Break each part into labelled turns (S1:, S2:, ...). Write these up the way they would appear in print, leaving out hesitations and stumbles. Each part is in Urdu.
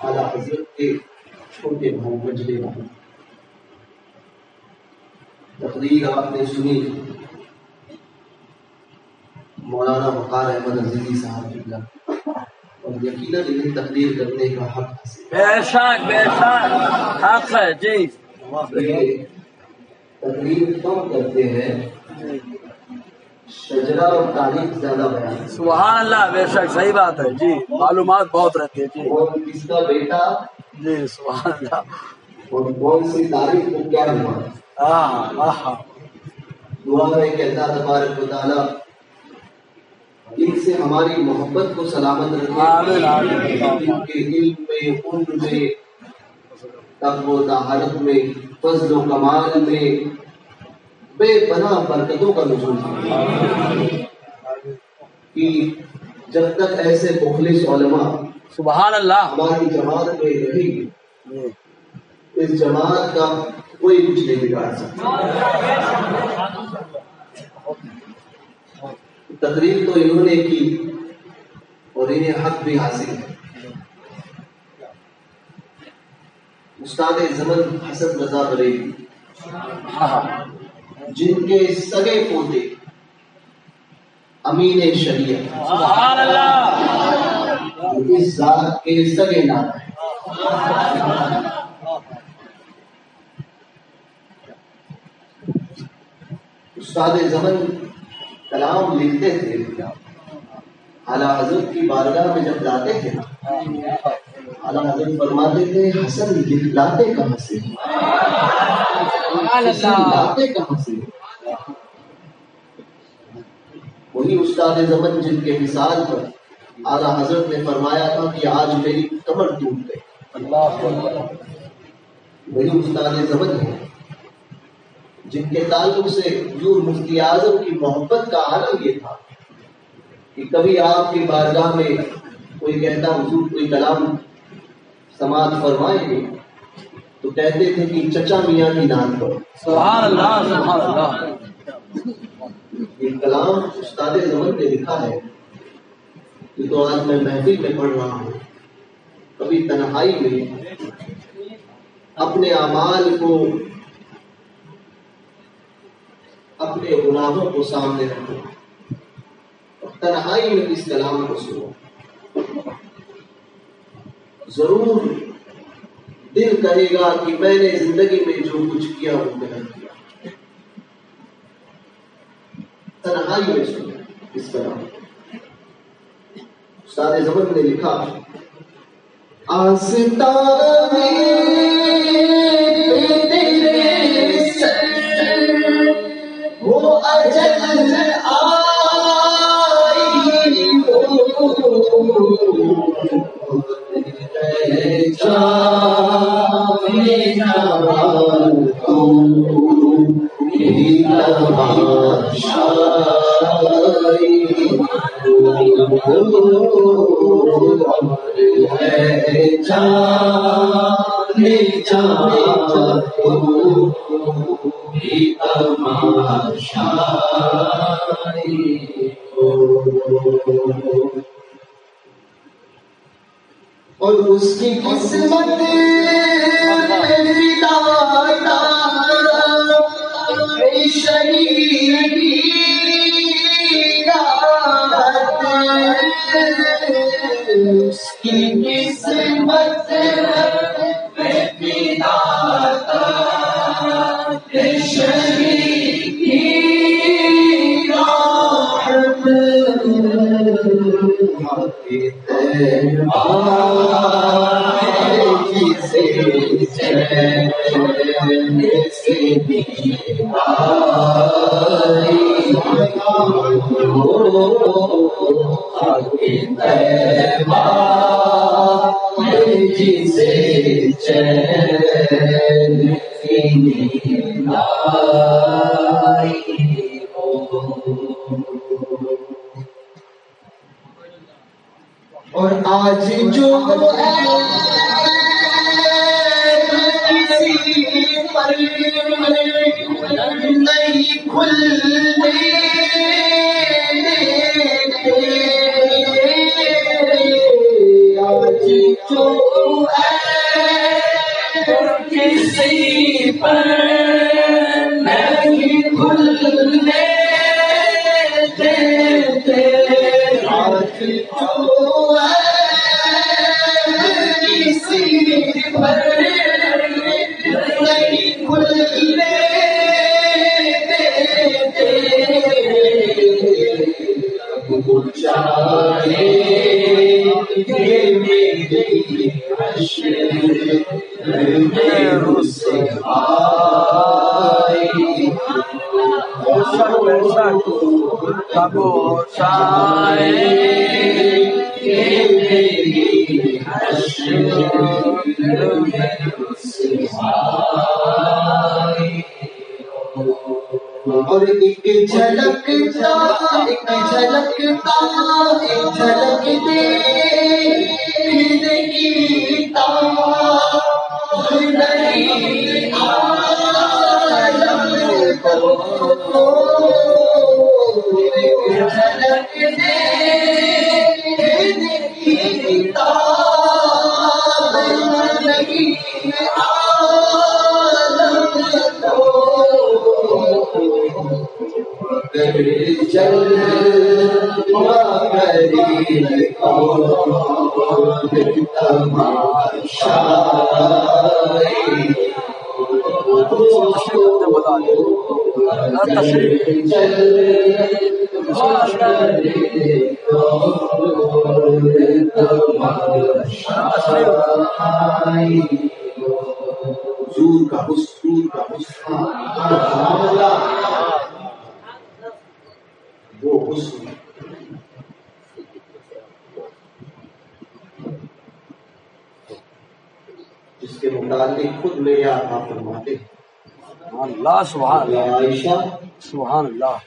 S1: اعلیٰ حضرت کے چھوٹے بھائی مجلے والے تقریر آپ نے سنی مولانا وقار احمد عزیزی صاحب کی، اور یقیناً انہیں تقریر کرنے کا حق حاصل
S2: بے شک حق ہے جی۔
S1: تقریر کم کرتے ہیں، شجرا اور تاریخ زیادہ بیان۔
S2: سبحان اللہ، بے شک صحیح بات ہے جی، معلومات بہت رہتی ہے جی۔
S1: اور کس کا بیٹا
S2: جی سبحان اللہ،
S1: اور کون سی تاریخ کو کیا ہوا، دعا ہے کہ اللہ تبارک و تعالیٰ ان سے ہماری محبت کو سلامت رکھے، ان کے علم میں، علم میں، تقوی و طہارت میں، فضل و کمال میں بے پناہ برکتوں کا نزول کہ جب تک ایسے مخلص علماء
S2: سبحان اللہ
S1: ہماری جماعت میں رہے گی، اس جماعت کا کوئی کچھ نہیں بگاڑ سکتا۔ تقریر تو انہوں نے کی اور انہیں حق بھی حاصل ہے۔ استاد زمن حسن رضا بریلوی جن کے سگے پوتے امین شریعت
S2: سبحان اللہ،
S1: اس ذات کے سگے نام ہیں، استاد زمن کلام لکھتے تھے، اعلیٰ حضرت کی بارگاہ میں جب لاتے تھے اعلیٰ حضرت فرماتے تھے حسن لاتے کہاں سے، لاتے کہاں سے؟ وہی استاد زمن جن کے مثال پر اعلیٰ حضرت نے فرمایا تھا کہ آج میری کمر ٹوٹ گئی، وہی استاد زمن ہے جن کے تعلق سے حضور مفتی اعظم کی محبت کا عالم یہ تھا کہ کبھی آپ کی بارگاہ میں کوئی کہتا حضور کوئی کلام سماعت فرمائیں گے تو کہتے تھے کہ چچا میاں کی نعت پر
S2: سبحان اللہ سبحان اللہ۔
S1: یہ کلام استاد زمن نے لکھا ہے، یہ تو آج میں محفل میں پڑھ رہا ہوں، کبھی تنہائی میں اپنے اعمال کو، اپنے گناہوں کو سامنے رکھو اور تنہائی میں اس کلام کو سنو، ضرور دل کہے گا کہ میں نے زندگی میں جو کچھ کیا وہ غلط کیا۔ تنہائی میں سنو اس کلام۔ استاد زمن نے لکھا آستانے وہ اجل آئی اور اس کی قسمت اس کی قسمت چین سیدھی آئی طیبہ جسے چین سیدھی آئی اور آج جو کسی پر نہیں کھلنے آج جو کسی پر نہیں کھلنے دیتے آج جو کسی پر نہیں کھلنے دیتے چاہے میری حشر میں رسوائی اور ایک جھلک دیکھنے کی تاب نہیں عالم کو ایک جھلک دیکھنے کی تاب نہیں عالم کو جلوہ کرے کون تماشائی جلوہ کرے کون تماشائی حضور کا حسن وہ حسن جس کے متعلق خود میرے آقا فرماتے ہیں
S2: اللہ سبحان اللہ
S1: عائشہ
S2: سبحان اللہ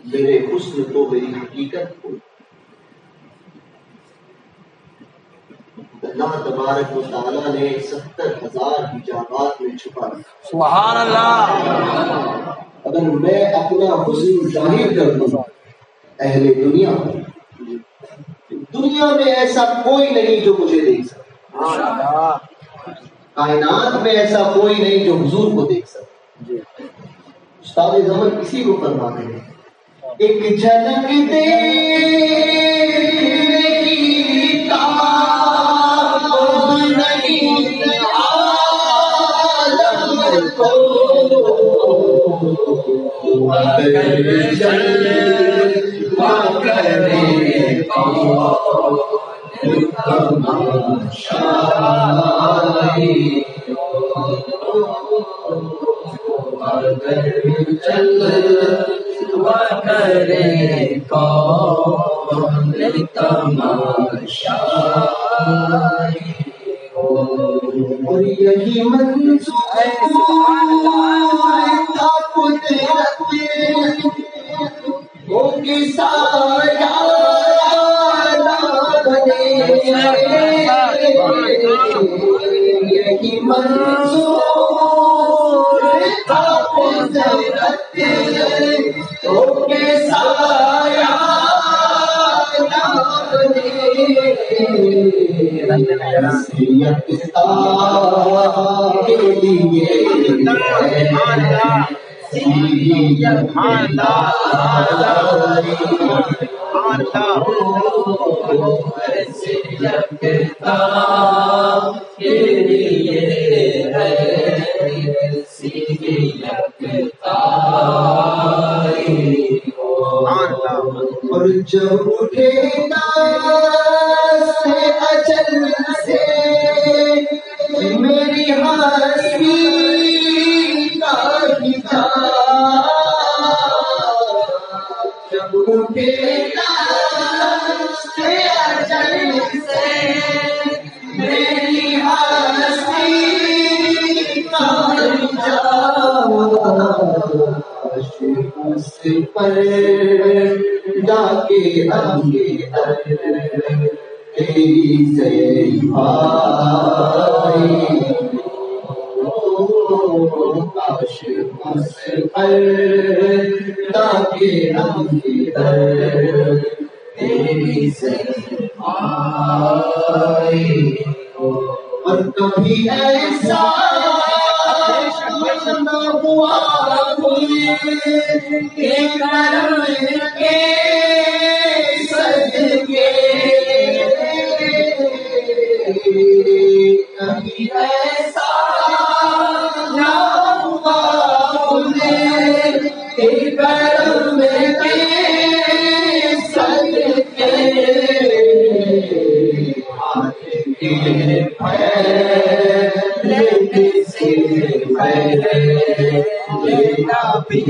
S1: میرے حسن تو میری حقیقت کو اللہ تبارک و تعالیٰ نے 70,000 حجابات میں چھپا رکھا
S2: سبحان اللہ
S1: اگر میں اپنا حسن ظاہر کر دوں اہل دنیا میں ایسا کوئی نہیں جو مجھے دیکھ سکے کائنات میں ایسا کوئی نہیں جو حضور کو دیکھ سکے استاد زمن کسی کو فرماتے ہیں ایک جھلک دیکھنے کی تاب نہیں عالم کو اگر جلوہ کرے کون تماشائی اگر جلوہ کرے کون تماشائی اور یہی منظور تھا قدرت وہ کسایا نہ بنے یہی منظور تھا قدرت وہ کسایا نہ بنے کے لیے اور جب اٹھے اچل سے میری ہستی کا حجاب جب اٹھے اچل سے میری ہستی کا حجاب اس پر ڈاکے اندر تیری زیبائی کاش اس پر ڈاکے اندر تیری زیبائی اور کبھی ایسا نہ ہوا کہ کرم کے صدقے کبھی ایسا نہ ہوا کہ کرم کے صدقے ہاتھ کے پھیلے سے پھیلے لینا بھی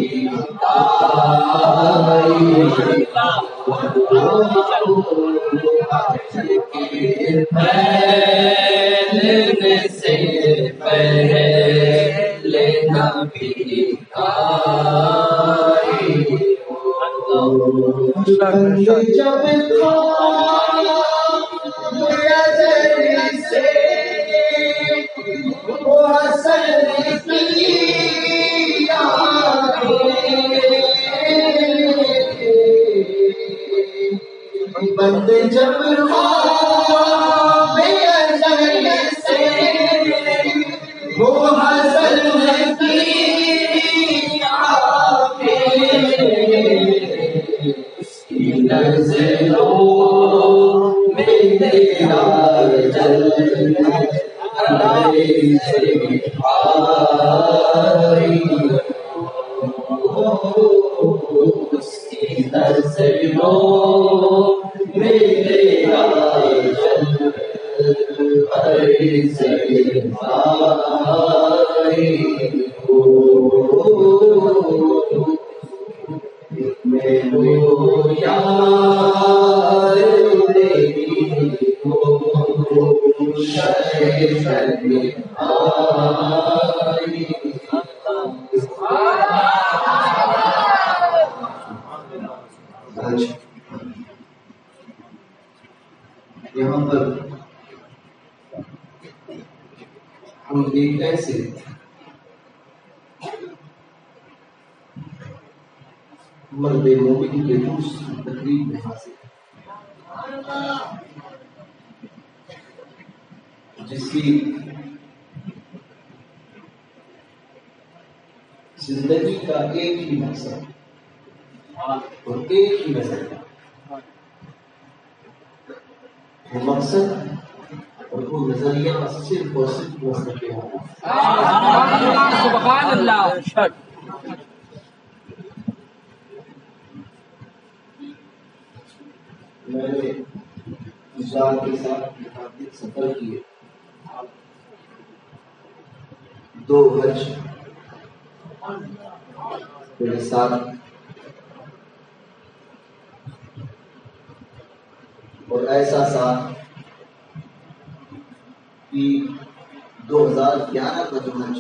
S1: پھیلنے سے پہلے لینا بھی جب سے وہ حسن کی بند جب سے وہ حسن کی نظروں میں تیرا جلوہ اس کی نظروں میں تیرا یہاں پر ہم ایک ایسے مرد مومن کے دوسری تقریب میں حاصل جس کی زندگی کا ایک ہی مقصد اور ایک ہی نظریہ، وہ مقصد اور وہ نظریہ صرف اور صرف مستقل
S2: سبحان اللہ۔
S1: میں نے ذات کے ساتھ متعدد سفر کیے، 2 حج میرے ساتھ، اور ایسا ساتھ کہ 2011 کا جو حج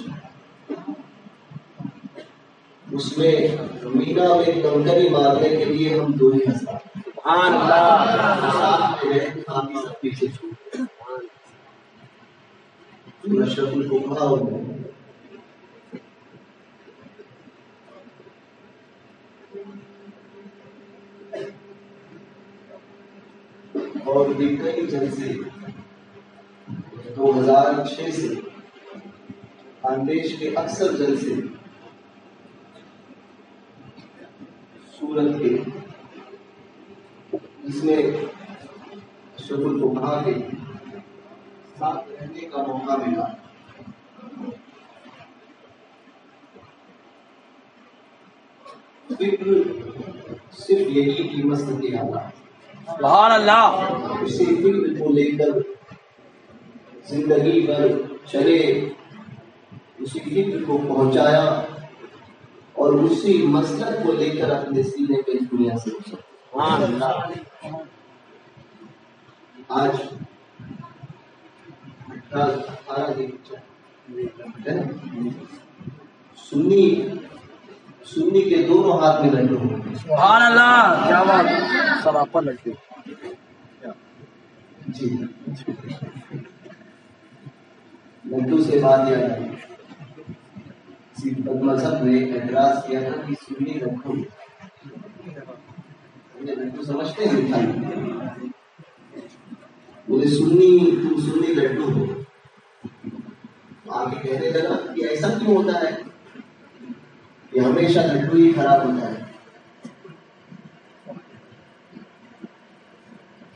S1: اس میں مینا میں کنکری مارنے کے لیے ہم 2 ہی ہزار سب پیچھے چھوٹ شکل کو کھا اور بھی کئی جلسے 2006 سے خاندیش کے اکثر جلسے سورت کے، جس میں شکل کو کہا کے ساتھ رہنے کا موقع ملا۔ فکر صرف یہی کی مسئلہ آتا ہے،
S2: سبحان اللہ،
S1: اسی فکر کو لے کر زندگی بھر چلے، اسی فکر کو پہنچایا اور اسی مسلک کو لے کر اپنے سینے پہ اس دنیا سے گزرا۔ آج 18 دن سنی کے دونوں ہاتھ میں لڈو ہیں۔
S2: سبحان اللہ، کیا بات ہے، سب آپ پر لگتے
S1: جی لڈو سے بات یاد آئی، کسی مذہب نے اعتراض کیا تھا کہ سنی لڈو، لڈو سمجھتے ہیں مٹھائی، بولے سنی لڈو ہو، آگے کہنے لگا کہ ایسا کیوں ہوتا ہے کہ ہمیشہ لڈو ہی خراب ہوتا ہے؟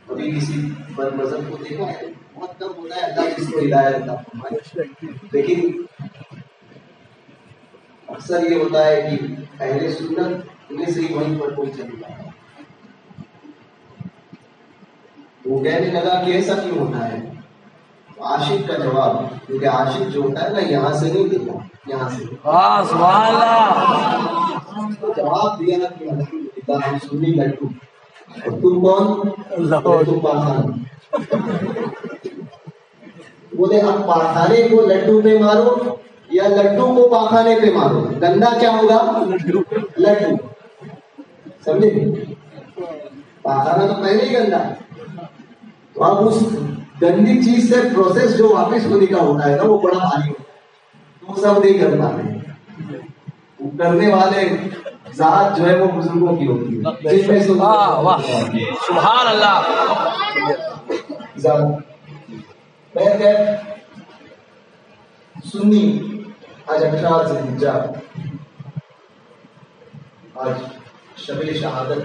S1: کبھی کسی پر مذہب کو دیکھا ہے؟ بہت کم ہوتا ہے، اللہ جس کو ہدایت عطا فرمائے، لیکن اکثر یہ ہوتا ہے کہ اہل سنت انہیں سے ہی وہیں پر کوئی چلے جاتا ہے۔ وہ کہنے لگا کہ ایسا کیوں ہوتا ہے؟ عاشق کا جواب، کیونکہ عاشق جو ہوتا ہے نا یہاں سے نہیں دیتا، یہاں سے
S2: سبحان اللہ،
S1: جواب دیا نا کہ الحمدللہ ہم سنی لڈو، اور تم کون؟ تم پاخان۔ بولے اب پاخانے کو لڈو پہ مارو یا لڈو کو پاخانے پہ مارو، گندا کیا ہوگا؟ لڈو، سمجھے؟ پاخانہ تو پہلے ہی گندا، تو اب اس گندی چیز سے پروسیس جو واپس ہونے کا ہوتا ہے نا وہ بڑا بھاری ہوتا ہے، وہ سب نہیں کر پاتے، وہ کرنے والے ذات جو ہے وہ بزرگوں کی ہوتی ہے، جن میں سے
S2: سبحان اللہ۔
S1: سنی آج 18 ذوالحجہ، آج شب شہادت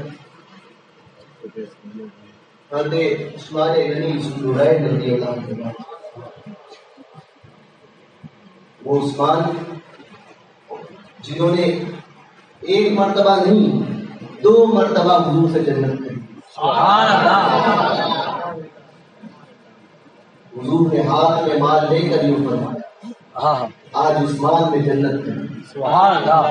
S1: حضرت عثمان غنی ذوالنورین رضی اللہ عنہ، وہ عثمان جنہوں نے ایک مرتبہ نہیں 2 مرتبہ حضور سے جنت کری۔
S2: سبحان اللہ،
S1: حضور نے ہاتھ میں مال لے کر یوں فرمایا آج عثمان میں جنت کری۔
S2: سبحان اللہ،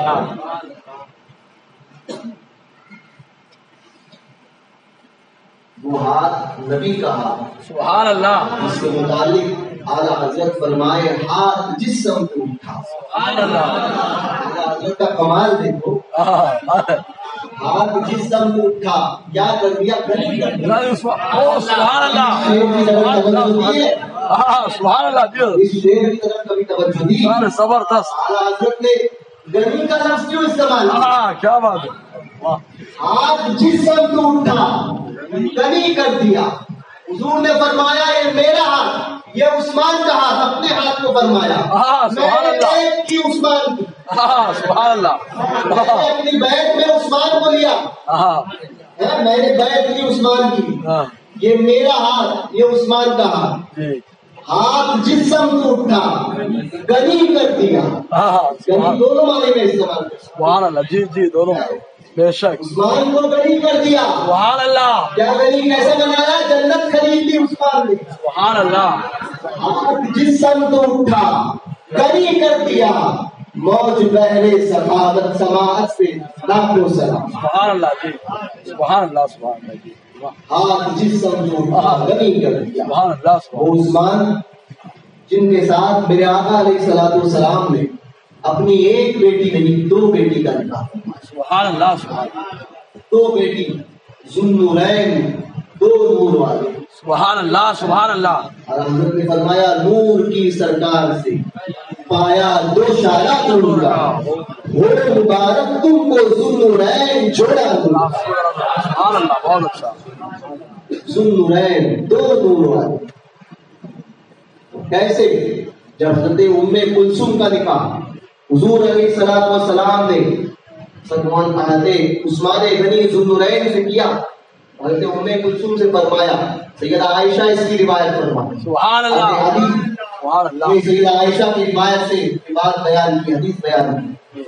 S1: وہ ہاتھ نبی کا ہاتھ،
S2: سبحان اللہ،
S1: اس کے متعلق اعلیٰ حضرت فرمائے ہاتھ جسم کو اٹھا۔
S2: سبحان اللہ،
S1: اعلیٰ حضرت کا کمال دیکھو، ہاتھ جسم کو اٹھا، کیا کر دیا؟ گلی کر دیا۔
S2: سبحان اللہ، سبحان اللہ،
S1: اس شعر کی طرف کبھی توجہ دی؟
S2: زبردست،
S1: اعلیٰ حضرت نے گلی کا لفظ کیوں استعمال کیا؟
S2: کیا بات ہے،
S1: ہاتھ جسم کو اٹھا، گلی کر دیا۔ حضور نے فرمایا یہ میرا ہاتھ، یہ عثمان کا ہاتھ، اپنے ہاتھ کو فرمایا میں نے بیعت کی عثمان کی،
S2: سبحان اللہ،
S1: میں نے اپنی بیعت میں عثمان کو لیا، میں نے بیعت کی عثمان کی، یہ میرا ہاتھ، یہ عثمان کا ہاتھ۔ ہاتھ جسم کو اٹھا، گلی کر دیا، گلی دونوں معنی میں استعمال کر۔
S2: سبحان اللہ، جی جی دونوں، بے شک،
S1: عثمان کو گلی کر دیا۔
S2: سبحان اللہ،
S1: کیا گلی کیسے بنایا؟ جنت خرید لی عثمان نے۔
S2: سبحان اللہ،
S1: ہاتھ جسم کو اٹھا، گلی کر دیا، موج بہرے سماعت سے لاکھوں سلام۔
S2: سبحان اللہ، جی سبحان اللہ، سبحان اللہ، جی
S1: ہاتھ جسم کو اٹھا، گلی کر دیا۔
S2: سبحان اللہ،
S1: وہ عثمان جن کے ساتھ میرے آقا علیہ الصلوۃ والسلام نے اپنی ایک بیٹی نہیں 2 بیٹی کا نکاح فرمایا۔
S2: سبحان اللہ، سبحان اللہ،
S1: 2 بیٹی، ذوالنورین، 2 نور والے۔
S2: سبحان اللہ، سبحان اللہ،
S1: اور حضرت نے فرمایا نور کی سرکار سے پایا 2 شالہ توڑوں گا، ہو مبارک تم کو ذوالنورین جوڑا دوں گا۔
S2: سبحان اللہ، بہت اچھا،
S1: ذوالنورین 2 نور والے۔ کیسے؟ جب حضرت ام کلثوم کا نکاح حضور علیہ الصلوۃ والسلام نے سلمان حضرت عثمان غنی ذوالنورین سے کیا، حضرت ام کلثوم سے فرمایا، سیدہ عائشہ اس کی روایت فرمائی،
S2: سبحان اللہ، سبحان اللہ،
S1: سیدہ عائشہ کی روایت سے بات بیان کی، حدیث بیان کی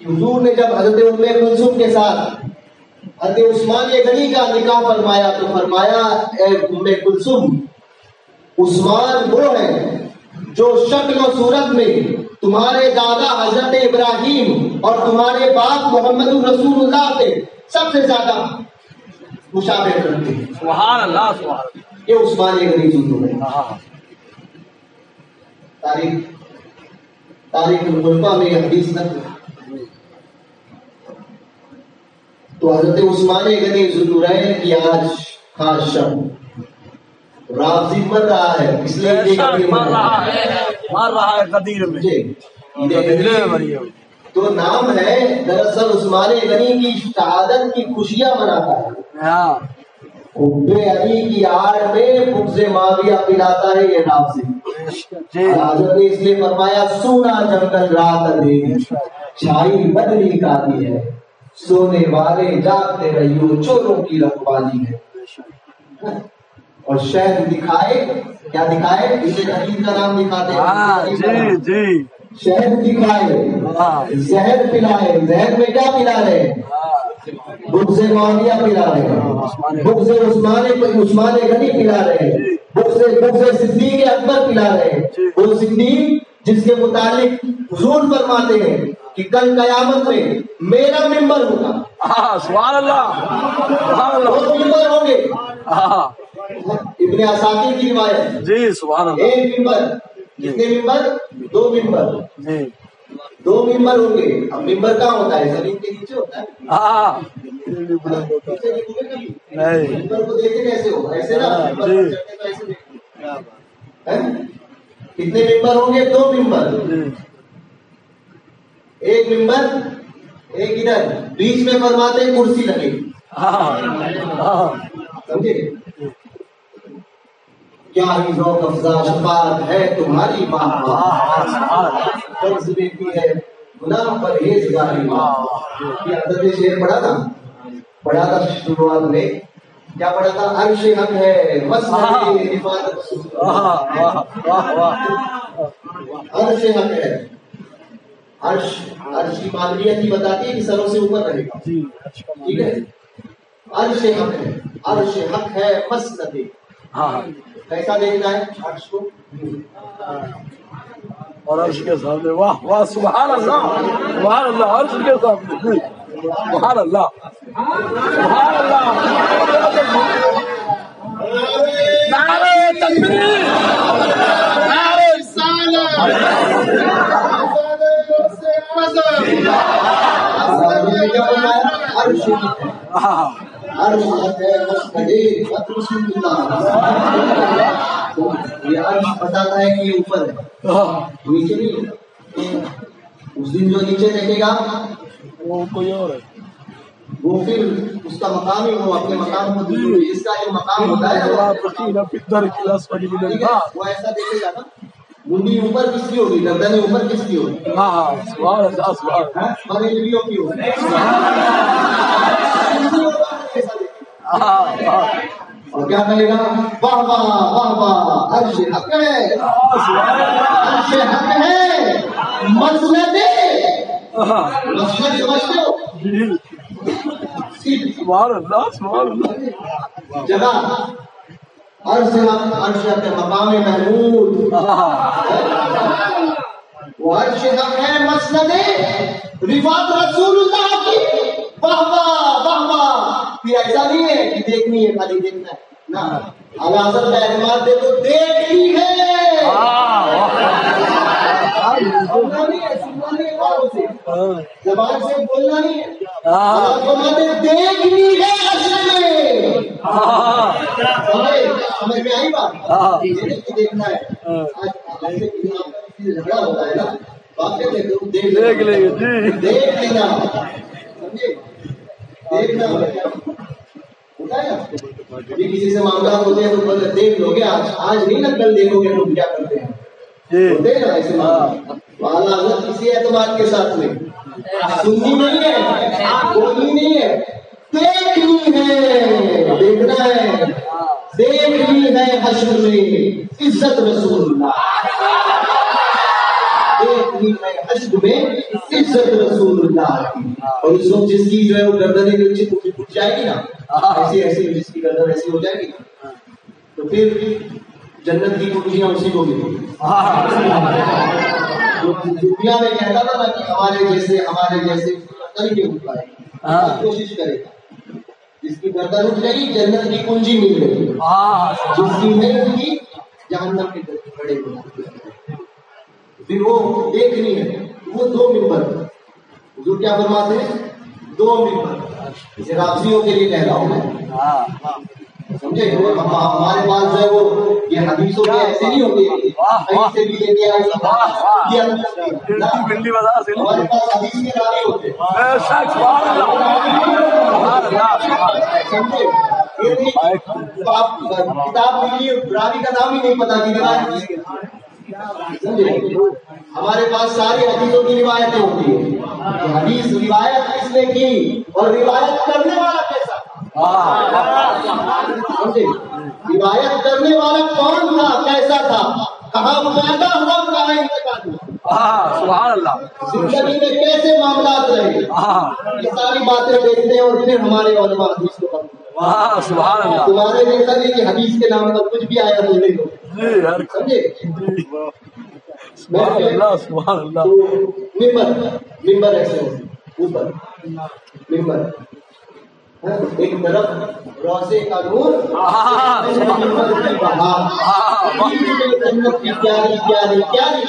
S1: کہ حضور نے جب حضرت ام کلثوم کے ساتھ حضرت عثمان غنی کا نکاح فرمایا تو فرمایا اے ام کلثوم عثمان وہ ہے جو شکل و صورت میں تمہارے دادا حضرت ابراہیم اور تمہارے باپ محمد رسول اللہ سے سب سے زیادہ مشابہ کرتے ہیں.
S2: سبحان اللہ سبحان اللہ.
S1: یہ عثمان غنی ضرور ہے. تاریخ الملفہ میں یہ حدیث نقل ہے. تو حضرت عثمان غنی ضرور ہے کہ آج خاص شب رافضی مر رہا ہے، اس لیے
S2: مر رہا ہے قدیر میں.
S1: تو نام ہے دراصل عثمان غنی کی شہادت کی خوشیاں مناتا ہے. حب علی کی آڑ میں بغض معاویہ پلاتا ہے یہ رافضی. حضرت نے اس لیے فرمایا سونا جنگل رات اندھیری چھائی بدلی کاتی ہے، سونے والے جاگتے رہیو چوروں کی رکھوالی ہے. اور شہد دکھائے، کیا دکھائے؟ اسے حدیث کا نام دکھاتے ہیں.
S2: جی
S1: شہد دکھائے، زہر پلائے. زہر میں کیا پلا رہے؟ بغض معاویہ پلا رہے ہیں، بغض عثمان غنی پلا رہے ہیں، بغض صدیق اکبر پلا رہے ہیں. وہ صدیق جس کے متعلق حضور فرماتے ہیں کہ کل قیامت میں میرا ممبر ہوگا.
S2: سبحان اللہ سبحان اللہ.
S1: وہ ممبر ہوں گے. ابن عساکر کی روایت.
S2: جی سبحان اللہ.
S1: ایک ممبر، کتنے ممبر؟ 2 ممبر.
S2: جی
S1: 2 ممبر ہوں گے. اب ممبر کہاں ہوتا ہے؟ زمین کے نیچے ہوتا ہے. ممبر کو دیکھتے کیسے ہو؟ ایسے نا. کتنے ممبر ہوں گے؟ 2 ممبر. ایک ممبر، ایک ادھر، بیچ میں فرماتے ہیں کرسی لگے. سمجھے؟ کیا ہی ذوق افزا شفاعت ہے تمہاری ماں، قرض دیتی ہے گناہ پرہیزگاری ماں. یہ حضرت نے شعر پڑھا تھا شروعات میں. کیا پڑھا تھا؟ عرش حق ہے مسند حفاظت رسول. عرش حق ہے. عرش کی معلومیت ہی بتاتی ہے کہ سروں سے اوپر رہے گا. ٹھیک ہے. عرش حق ہے، عرش حق ہے مسند. کیسا دیکھنا ہے عرش کو؟
S2: اور عرش کے سامنے واہ واہ سبحان اللہ سبحان اللہ. عرش کے سامنے سبحان اللہ سبحان اللہ. نعرہ تکبیر، نعرہ رسالت.
S1: عرش ہے مسند رسول اللہ. یہ عرش بتاتا ہے کہ یہ اوپر ہے، نیچے نہیں ہے. اس دن جو نیچے دیکھے گا
S2: وہ کوئی اور ہے،
S1: وہ پھر اس کا مقام ہی وہ اپنے مقام کو دور. اس کا جو مقام ہوتا ہے وہ ایسا دیکھے گا نا. منڈی اوپر کس کی ہوگی؟ گردنیں اوپر کس کی ہوگی؟ بریلویوں کی ہوگی. اور کیا کہے گا؟ واہ واہ واہ واہ عرش حق ہے، عرش حق ہے مسند. مسند سمجھتے ہو؟
S2: سبحان اللہ سبحان اللہ.
S1: جگہ عرش حق ہے مقام محمود. وہ عرش حق ہے مسند رفعت رسول اللہ کی. واہ واہ واہ واہ. پھر ایسا نہیں ہے کہ دیکھنی ہے، خالی دیکھنا ہے نا. اعلیٰ حضرت کا اعتماد دے تو دیکھنی ہے، زبان سے بولنا نہیں ہے. دیکھنی ہے اصل میں. سمجھ میں آئی بات؟ دیکھنا ہے. جھگڑا ہوتا ہے نا، بات کہتے دیکھ لیں گے، دیکھ لینا. سمجھے؟ دیکھنا ہوتا ہے نا. یہ کسی سے معاملات ہوتے ہیں تو دیکھ لو گے، آج نہیں نا کل دیکھو گے تو کیا کرتے ہیں. ہوتے ہیں نا ایسے معاملات. اعلیٰ حضرت کسی اعتماد کے ساتھ میں سننی نہیں ہے، بولنی نہیں ہے، دیکھنی ہے. دیکھنا ہے، دیکھنی ہے حشر میں عزت رسول اللہ. دیکھنی ہے حشر میں عزت رسول اللہ کی. اور اس وقت جس کی جو ہے وہ گردنیں نیچے اٹھ جائے گی نا، ایسی ایسی جس کی گردن ایسی ہو جائے گی نا، تو پھر جنت کی کنجیاں اسی کو ملی. دنیا میں کہتا تھا نا کہ ہمارے جیسے نہیں اٹھ پائے, کوشش کرے گا. جس کی گردن اٹھ گئی جنت کی کنجی مل گئی, جس کی نہیں اٹھی جہنم کے کھڑے ہوئے. پھر وہ دیکھنی ہے وہ 2 ممبر. حضور کیا فرماتے ہیں؟ 2 ممبر. اسے رافضیوں کے لیے کہہ رہا ہوں میں, سمجھے؟ ہمارے پاس جو ہے وہ یہ حدیثوں کے ایسے نہیں ہوتے کہیں سے بھی لے کے آئے, ہمارے پاس حدیث کے راوی ہوتے ہیں. سمجھے؟ کتاب کے لیے راوی کا نام ہی نہیں پتا کہ روایت. ہمارے پاس ساری حدیثوں کی روایتیں ہوتی ہیں. حدیث روایت کس نے کی اور روایت کرنے والا کیسا, روایت کرنے والا کون تھا, کیسا تھا, کہاں پیدا ہوا, کہاں انتقال ہوا,
S2: سبحان اللہ,
S1: زندگی میں کیسے معاملات رہے, یہ ساری باتیں دیکھتے ہیں. اور پھر ہمارے علماء حدیث کو پڑھتے ہیں.
S2: سبحان اللہ.
S1: تمہارے جیسا نہیں کہ حدیث کے نام پر کچھ بھی آیا بولنے کو, سمجھے؟
S2: سبحان اللہ.
S1: ممبر ایسے اوپر ممبر, ایک طرف روزے کا نور, جنت کی پیاری پیاری پیاری.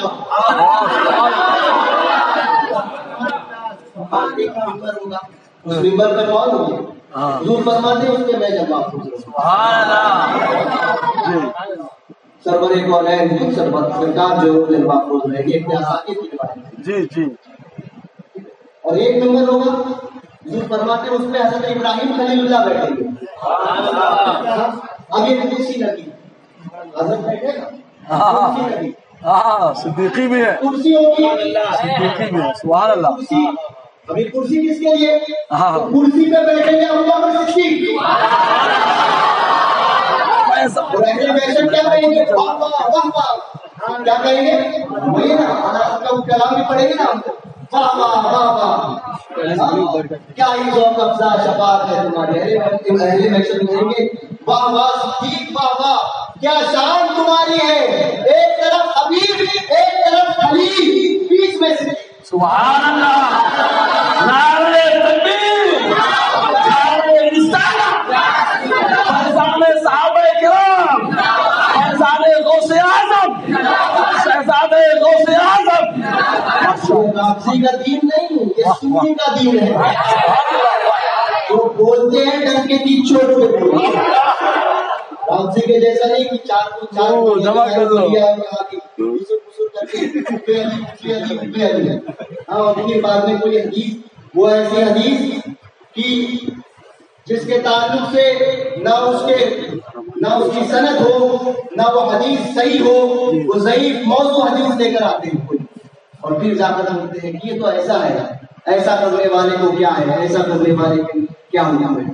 S1: ایک ممبر ہوگا, اس ممبر پہ کون ہوگا؟ حضور فرماتے ہیں اس کے میں جب آپ سرور کونین سرکار جو محفوظ رہے گی جی جی. اور ایک ممبر ہوگا حضور فرماتے ہیں اس پہ حضرت ابراہیم خلیل اللہ بیٹھیں گے. اب یہ کرسی لگی, حضرت بیٹھے گا,
S2: صدیقی بھی ہے,
S1: کرسی ہوگی,
S2: صدیقی بھی ہے. سبحان اللہ.
S1: ابھی کرسی کس کے لیے؟ کرسی پہ بیٹھیں گے ابوبکر صدیق. کیا کہیں گے؟ کیا کہیں گے؟ وہی نا کلام بھی پڑھیں گے نا, واہ واہ واہ واہ کیا ہی ذوق افزا شفاعت ہے تمہاری. اہل محشر کہیں گے واہ واہ صدیق, واہ واہ کیا شان تمہاری ہے. ایک طرف حبیب ایک طرف خلیل, بیچ میں سے
S2: سبحان اللہ. نعرہ تکبیر, نعرہ رسالت, فیضان صحابہ کرام, فیضان غوث اعظم, شہزادہ غوث اعظم.
S1: رافضی کا دین نہیں, یہ سنی کا دین ہے. جو بولتے ہیں ڈنکے کی چوٹ پہ, رافضی کے جیسا نہیں کہ چار جمع کر لو. ہاں, پھر بعد میں کوئی حدیث, وہ ایسی حدیث کی جس کے تعلق سے نہ اس کی سند ہو, نہ وہ حدیث صحیح ہو, وہ ضعیف موضوع حدیث لے کر آتے ہیں اور پھر جا کر بولتے ہیں کہ یہ تو ایسا ہے, ایسا کرنے والے کو کیا ہے, ایسا کرنے والے کو کیا ہونا ہے.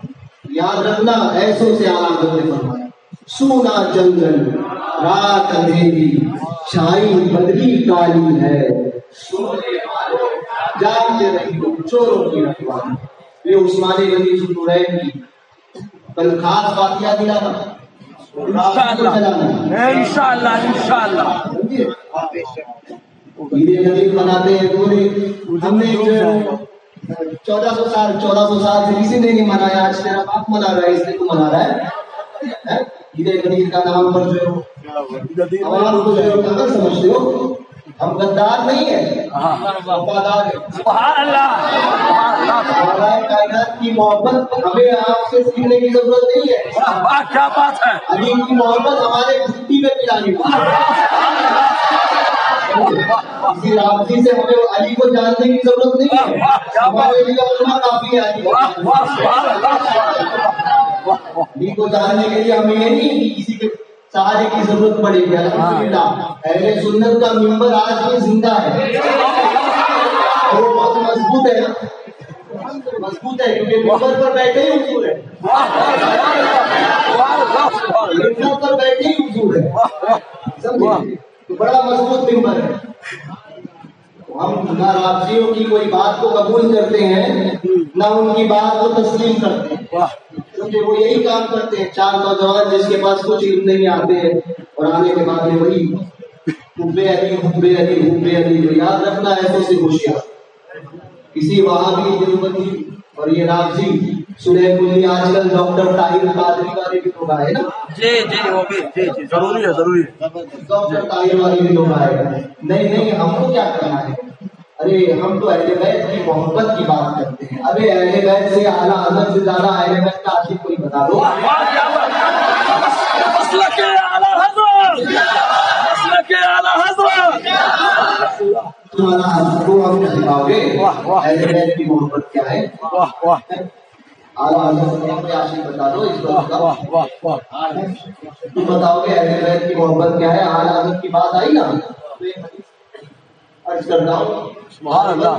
S1: یاد رکھنا, ایسوں سے آلہ نے فرمایا سونا جنگل رات اندھیری چھائی بدری کالی ہے, جانتے رہی چوروں کی رکھوالی. یہ عثمانی غنی ذوالنورین کی کل خاص فاتحہ دلانا
S2: انشاءاللہ انشاءاللہ.
S1: عید غدیر مناتے ہیں پورے, ہم نے 1400 سال سے کسی نے نہیں منایا, آج تیرا باپ منا رہا ہے اس لیے تو منا رہا ہے. عید غدیر کا نام پر جو ہے عوام کو جو ہے اگر سمجھتے ہو, ہم غدار نہیں ہیں, وفادار ہیں.
S2: سبحان اللہ.
S1: کائنات کی محبت ہمیں آپ سے سیکھنے کی ضرورت نہیں ہے.
S2: کیا بات ہے,
S1: علی کی محبت ہمارے گھٹی میں پلانی ہے. کسی رافضی سے ہمیں علی کو جاننے کی ضرورت نہیں ہے, ہمارے لیے علماء کافی ہے. علی کو جاننے کے لیے ہمیں یہ نہیں کہ کسی کے سہارے کی ضرورت پڑے گی. الحمدللہ اہل سنت کا ممبر آج بھی زندہ ہے, وہ بہت مضبوط ہے نا, مضبوط ہے کیونکہ ممبر پر بیٹھے ہی حضور ہے, ممبر پر بیٹھے ہی حضور ہے, سمجھے, بڑا مضبوط ممبر ہے. ہم نہ رافضیوں کی کوئی بات کو قبول کرتے ہیں نہ ان کی بات کو تسلیم کرتے ہیں, کیونکہ وہ یہی کام کرتے ہیں. چار نوجوان جس کے پاس کچھ علم نہیں آتے ہیں اور آنے کے بعد میں وہی حب علی حب علی حب علی جو یاد رکھنا ہے ایسے سے ہوشیار. کسی وہابی دیوبندی اور یہ رافضی سنیں کلی آج کل ڈاکٹر طاہر قادری والے بھی لوگ آئے نا.
S2: جی جی وہ بھی جی جی ضروری ہے ضروری ہے.
S1: ڈاکٹر طاہر والے بھی لوگ آئے. نہیں ہم کو کیا کرنا ہے؟ ارے ہم تو اہل بیت کی محبت کی بات کرتے ہیں. ارے اہل بیت سے اعلیٰ حضرت سے زیادہ اہل بیت کا عاشق کوئی بتا دو. تم ہم سکھاؤ گے اہل بیت کی محبت کیا ہے. اعلیٰ حضرت سے عاشق بتا دو. اس بات تم بتاؤ گے اہل بیت کی محبت کیا ہے. اعلیٰ حضرت کی بات آئی نا عرض کرتا ہوں
S2: سبحان اللہ.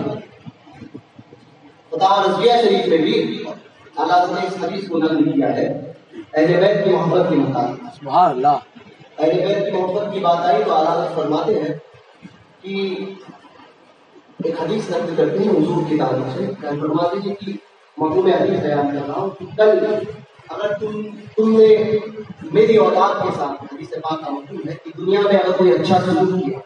S1: فتاوی رضویہ شریف میں بھی اعلیٰ حضرت نے اس حدیث کو نقل کیا ہے اہل بیت کی محبت کے مطابق.
S2: سبحان اللہ.
S1: اہل بیت کی محبت کی بات آئی تو اعلیٰ حضرت فرماتے ہیں کہ ایک حدیث نقل کرتے ہیں حضور کی تعریف سے. فرماتے ہیں کہ مفہوم حدیث بیان کر رہا ہوں کہ کل اگر تم نے میری اولاد کے ساتھ حدیث پاک کا مفہوم ہے کہ دنیا میں اگر کوئی اچھا سلوک کیا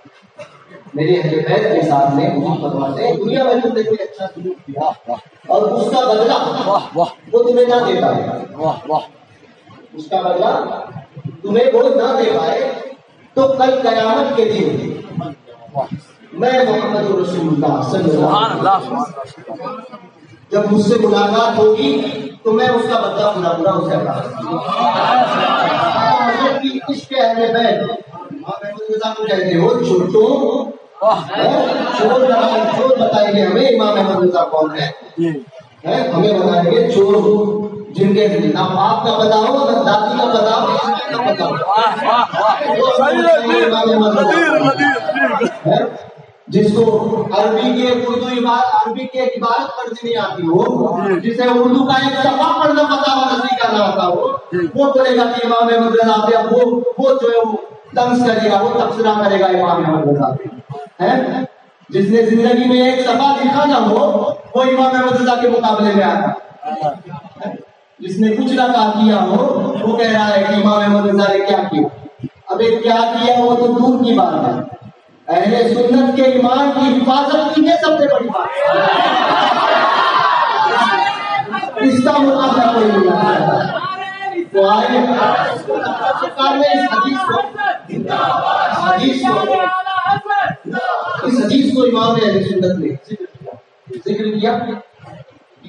S1: میرے اہل بیت کے ساتھ میں حضور فرماتے ہیں دنیا میں تم نے کوئی اچھا سلوک کیا اور اس کا بدلہ وہ تمہیں نہ دے پائے, اس کا بدلہ تمہیں وہ نہ دے پائے تو کل قیامت کے دن میں محمد رسول اللہ صلی اللہ علیہ وسلم جب مجھ سے ملاقات ہوگی تو میں اس کا بدلہ پورا پورا اسے عشق اہل بیت. کو کہتے ہو چھوٹوں چور بتائیں گے ہمیں امام احمد رضا کون ہے. ہمیں بتائیں گے چور جن کے نہ باپ کا بتاؤ نہ دادی کا بتاؤ جس کو عربی کے عربی کی ایک عبارت پڑھنی نہیں آتی ہو, جسے اردو کا ایک صفحہ پڑھنا پتا ہو نصیحت کرنا ہوتا ہو, وہ بولے گا کہ امام احمد رضا پہ وہ جو ہے وہ طنز کرے گا, وہ تبصرہ کرے گا امام احمد رضا پہ. جس نے زندگی میں ایک صفحہ لکھا نہ ہو وہ امام احمد رضا کے مقابلے میں آتا. جس نے کچھ نہ کیا ہو وہ کہہ رہا ہے کہ امام احمد رضا نے کیا کیا. اب ایک کیا کیا وہ تو دور کی بات ہے, اہل سنت کے ایمان کی حفاظت کی ہے سب سے بڑی بات. اس کا مقابلہ کوئی نہیں کرتا. تو آئے اس حدیث کو امام اہل سنت نے ذکر کیا کہ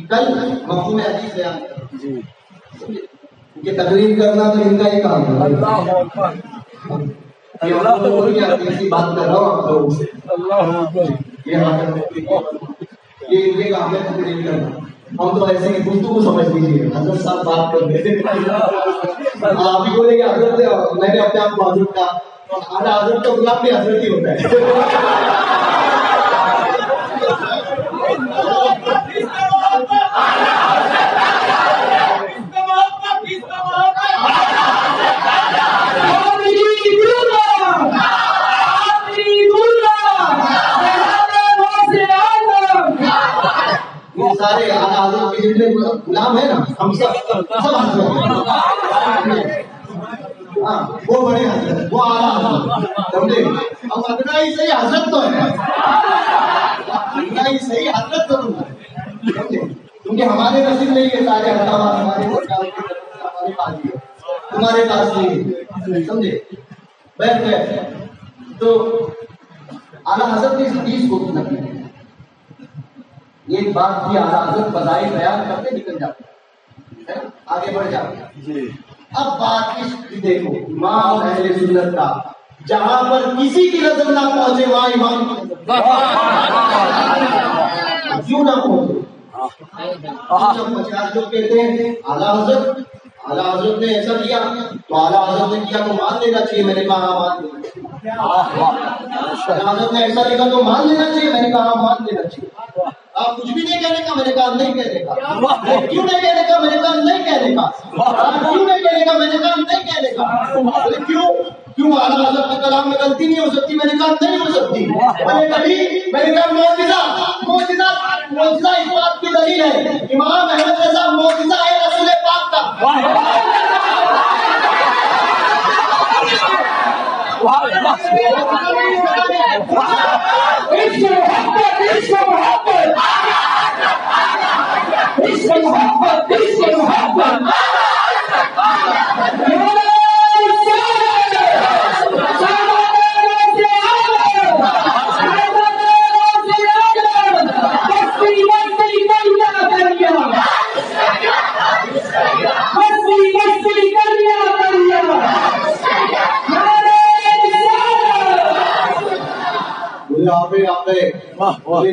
S1: کل مفہوم حدیث بیان کرنا کہ تقریر کرنا تو ان کا ہی کام ہے. بات کر رہا ہوں آپ لوگوں سے, یہ ان کے کام ہے تقریر کرنا. ہم تو ایسے ہی گفتگو سمجھ لیجیے حضرت صاحب بات کر رہے تھے. آپ ہی بولے کہ حضرت میں نے اپنے آپ کو حضرت کا اعلیٰ حضرت کا غلام بھی حضرت ہی ہوتا ہے. سارے حضرت کے جتنے غلام ہیں نا ہم سب حضرت وہ بڑے حضرت وہ اعلیٰ حضرت سمجھے. ہم ادنا ہی صحیح حضرت تو ہے, ادنا ہی صحیح حضرت ضرور ہے کیونکہ ہمارے نصیب میں یہ سارے احکامات ہمارے پاس ہی ہے, تمہارے پاس نہیں سمجھے. تو اعلیٰ حضرت نے اس حدیث کو نقل کیا. ایک بات کی اعلیٰ حضرت بظاہر بیان کرتے نکل جاتے ہیں, آگے بڑھ جاتے ہیں. اب بات اس دیکھو امام اہل سنت کا جہاں پر کسی کی نظر نہ پہنچے وہاں امام کیوں نہ پہنچے. جو کہتے ہیں اعلیٰ حضرت نے ایسا کیا تو اعلیٰ حضرت نے کیا تو مان لینا چاہیے. میں نے کہا مان لینا چاہیے. اعلیٰ حضرت نے ایسا لکھا تو مان لینا چاہیے. میں نے کہا مان لینا چاہیے. آپ کچھ بھی نہیں کہنے کا, میں نے کہا نہیں کہنے کا. کیوں نہیں کہنے کا, میں نے کہا نہیں کہنے کا. کیوں نہیں کہنے کا, میں نے کہا نہیں کہنے کا. کیوں اعلیٰ حضرت کے کلام میں غلطی نہیں ہو سکتی, میں نے کہا نہیں ہو سکتی. میں نے کہا معجزہ اس بات کی دلیل ہے امام احمد رضا معجزہ ہے رسول پاک کا.
S2: سبحان اللہ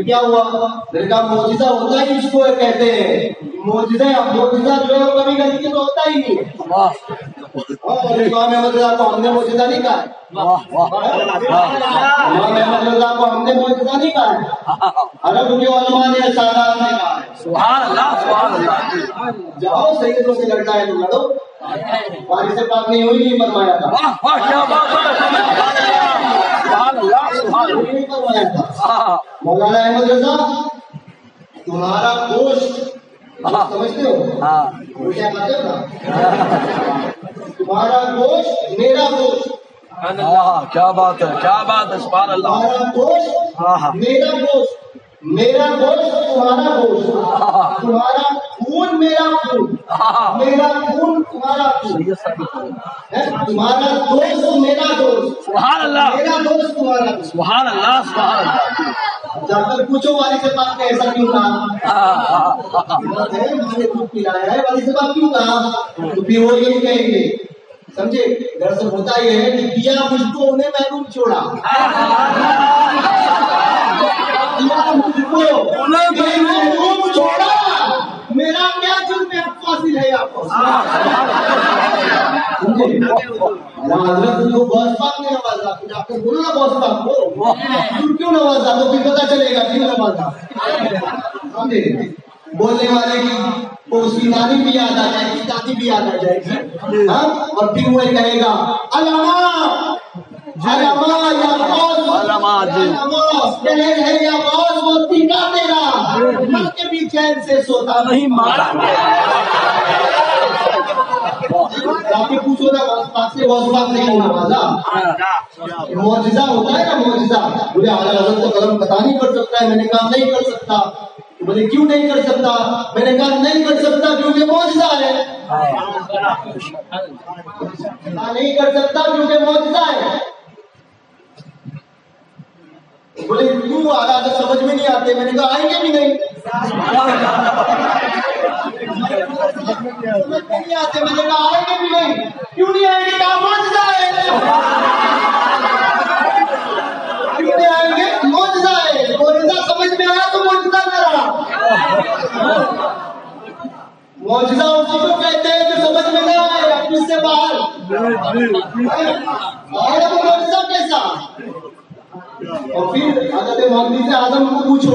S1: کیا ہوا؟ میرے کہا معجزہ ہوتا ہے کس کو کہتے ہیں؟ معجزہ جو ہے کبھی غلطی تو ہوتا ہی نہیں ہے۔ امام احمد رضا کو ہم نے معجزہ نہیں کہا ہے، امام احمد رضا کو ہم نے معجزہ نہیں کہا ہے، عرب کے علماء نے سادات نے کہا ہے۔
S2: سبحان اللہ سبحان اللہ
S1: جاؤ سیدوں سے لڑنا ہے تو لڑو، وارث پاک نے یوں ہی نہیں فرمایا تھا،
S2: کیا بات ہے سبحان اللہ سبحان اللہ
S1: نہیں فرمایا تھا۔ مولانا احمد رضا تمہارا گوشت سمجھتے ہو؟ کیا مطلب تھا؟ تمہارا گوشت میرا گوشت،
S2: کیا بات ہے کیا بات ہے سبحان اللہ
S1: تمہارا گوشت میرا گوشت، میرا گوشت تمہارا گوشت، تمہارا خون میرا خون، میرا خون تمہارا خون، تمہارا دوست میرا دوست،
S2: سبحان اللہ
S1: میرا دوست تمہارا دوست۔
S2: سبحان اللہ سبحان اللہ
S1: جا کر پوچھو والد پاک نے ایسا کیوں کہا؟ میں نے دودھ پلایا ہے، والد پاک کیوں کہا؟ تو پھر وہ یہی کہیں گے، سمجھے؟ دراصل ہوتا یہ ہے کہ دیا مجھ کو انہیں محروم چھوڑا، دیا مجھ کو انہیں محروم چھوڑا، میرا کیا جرم ہے آپ کو حاصل ہے آپ کو؟ سمجھے؟ حضرت کو بوس پاک نے نوازا، کچھ آپ کو بولو نا بوس پاک کو کیوں نوازا، تو پھر پتا چلے گا کیوں نوازا۔ سمجھے؟ بولنے والے کی کو اس کی نانی بھی یاد آ جائے گی، دادی بھی یاد آ جائے گی، اور پھر وہ کہے گا علماء علماء یا باز علماء ہے یا باز وہ تیکا تیرا مر کے بھی چین سے سوتا نہیں مارا۔ تاکہ پوچھو نا پاک سے بہت بات نہیں نوازا، معجزہ ہوتا ہے نا معجزہ، بولے اعلیٰ حضرت تو قلم پتہ نہیں کر سکتا ہے، میں نے کہا نہیں کر سکتا، بولے کیوں نہیں کر سکتا؟ میں نے کہا نہیں کر سکتا کیونکہ معجزہ ہے، نہیں کر سکتا کیونکہ معجزہ ہے۔ بولے کیوں اعلیٰ حضرت سمجھ میں نہیں آتے؟ میں نے کہا آئیں گے بھی نہیں، سمجھ میں نہیں آتے، میں نے کہا آئیں گے بھی نہیں، کیوں نہیں آئیں گے؟ کہا معجزہ ہے، کیوں نہیں آئیں گے؟ معجزہ ہے، معجزہ سمجھ میں آیا تو معجزہ کرا، معجزہ اسی کو کہتے ہیں جو سمجھ میں نہ آئے اپنے سے باہر، اور وہ معجزہ کیسا؟ اور پھر حضرت محدث اعظم کو پوچھو،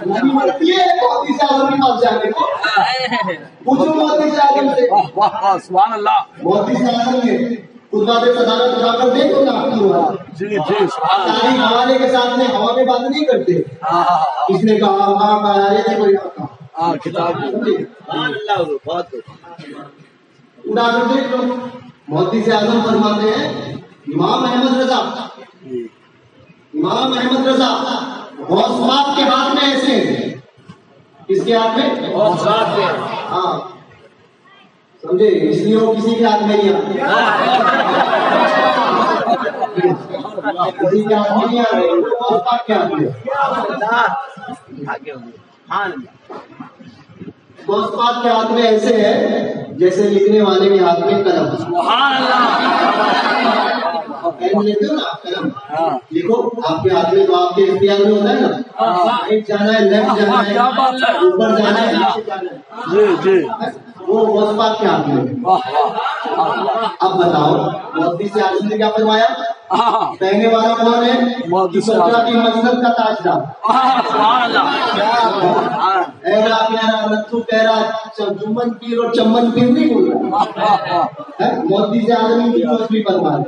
S1: نبی مرتی ہے محدث اعظم کے پاس جانے کو، پوچھو محدث اعظم سے،
S2: سبحان اللہ
S1: محدث اعظم نے خطبہ صدارت اٹھا کر دیکھو نا،
S2: جی
S1: ساری حوالے کے ساتھ میں ہوا میں بات نہیں کرتے، اس نے کہا ہاں یہ دیکھو یہاں کا
S2: کتاب
S1: اٹھا کر دیکھ لو۔ محدث اعظم فرماتے ہیں امام احمد رضا غوث پاک کے ہاتھ میں ایسے ہیں، کس کے ہاتھ میں؟ ہاں سمجھے، اس لیے وہ کسی کے ہاتھ میں نہیں آتے، کسی کے ہاتھ میں نہیں آ رہے، غوث پاک کے ہاتھ میں۔ غوث پاک کے ہاتھ میں ایسے ہے جیسے لکھنے والے کے ہاتھ میں قلم، قلم لیتے ہو نا، قلم لکھو، آپ کے ہاتھ میں تو آپ کے اختیار میں ہوتا ہے نا، رائٹ جانا ہے، لیفٹ جانا ہے، اوپر جانا ہے، نیچے جانا ہے، وہ غوث پاک کے ہاتھ میں۔ اب بتاؤ محدث اعظم نے کیا فرمایا؟ کہنے والا کون ہے؟ سوچا کی مسجد کا تاجدار، کہہ رہا چمن پیر اور چمن پیر نہیں بول رہا، محدث اعظم کی بھی فرمایا۔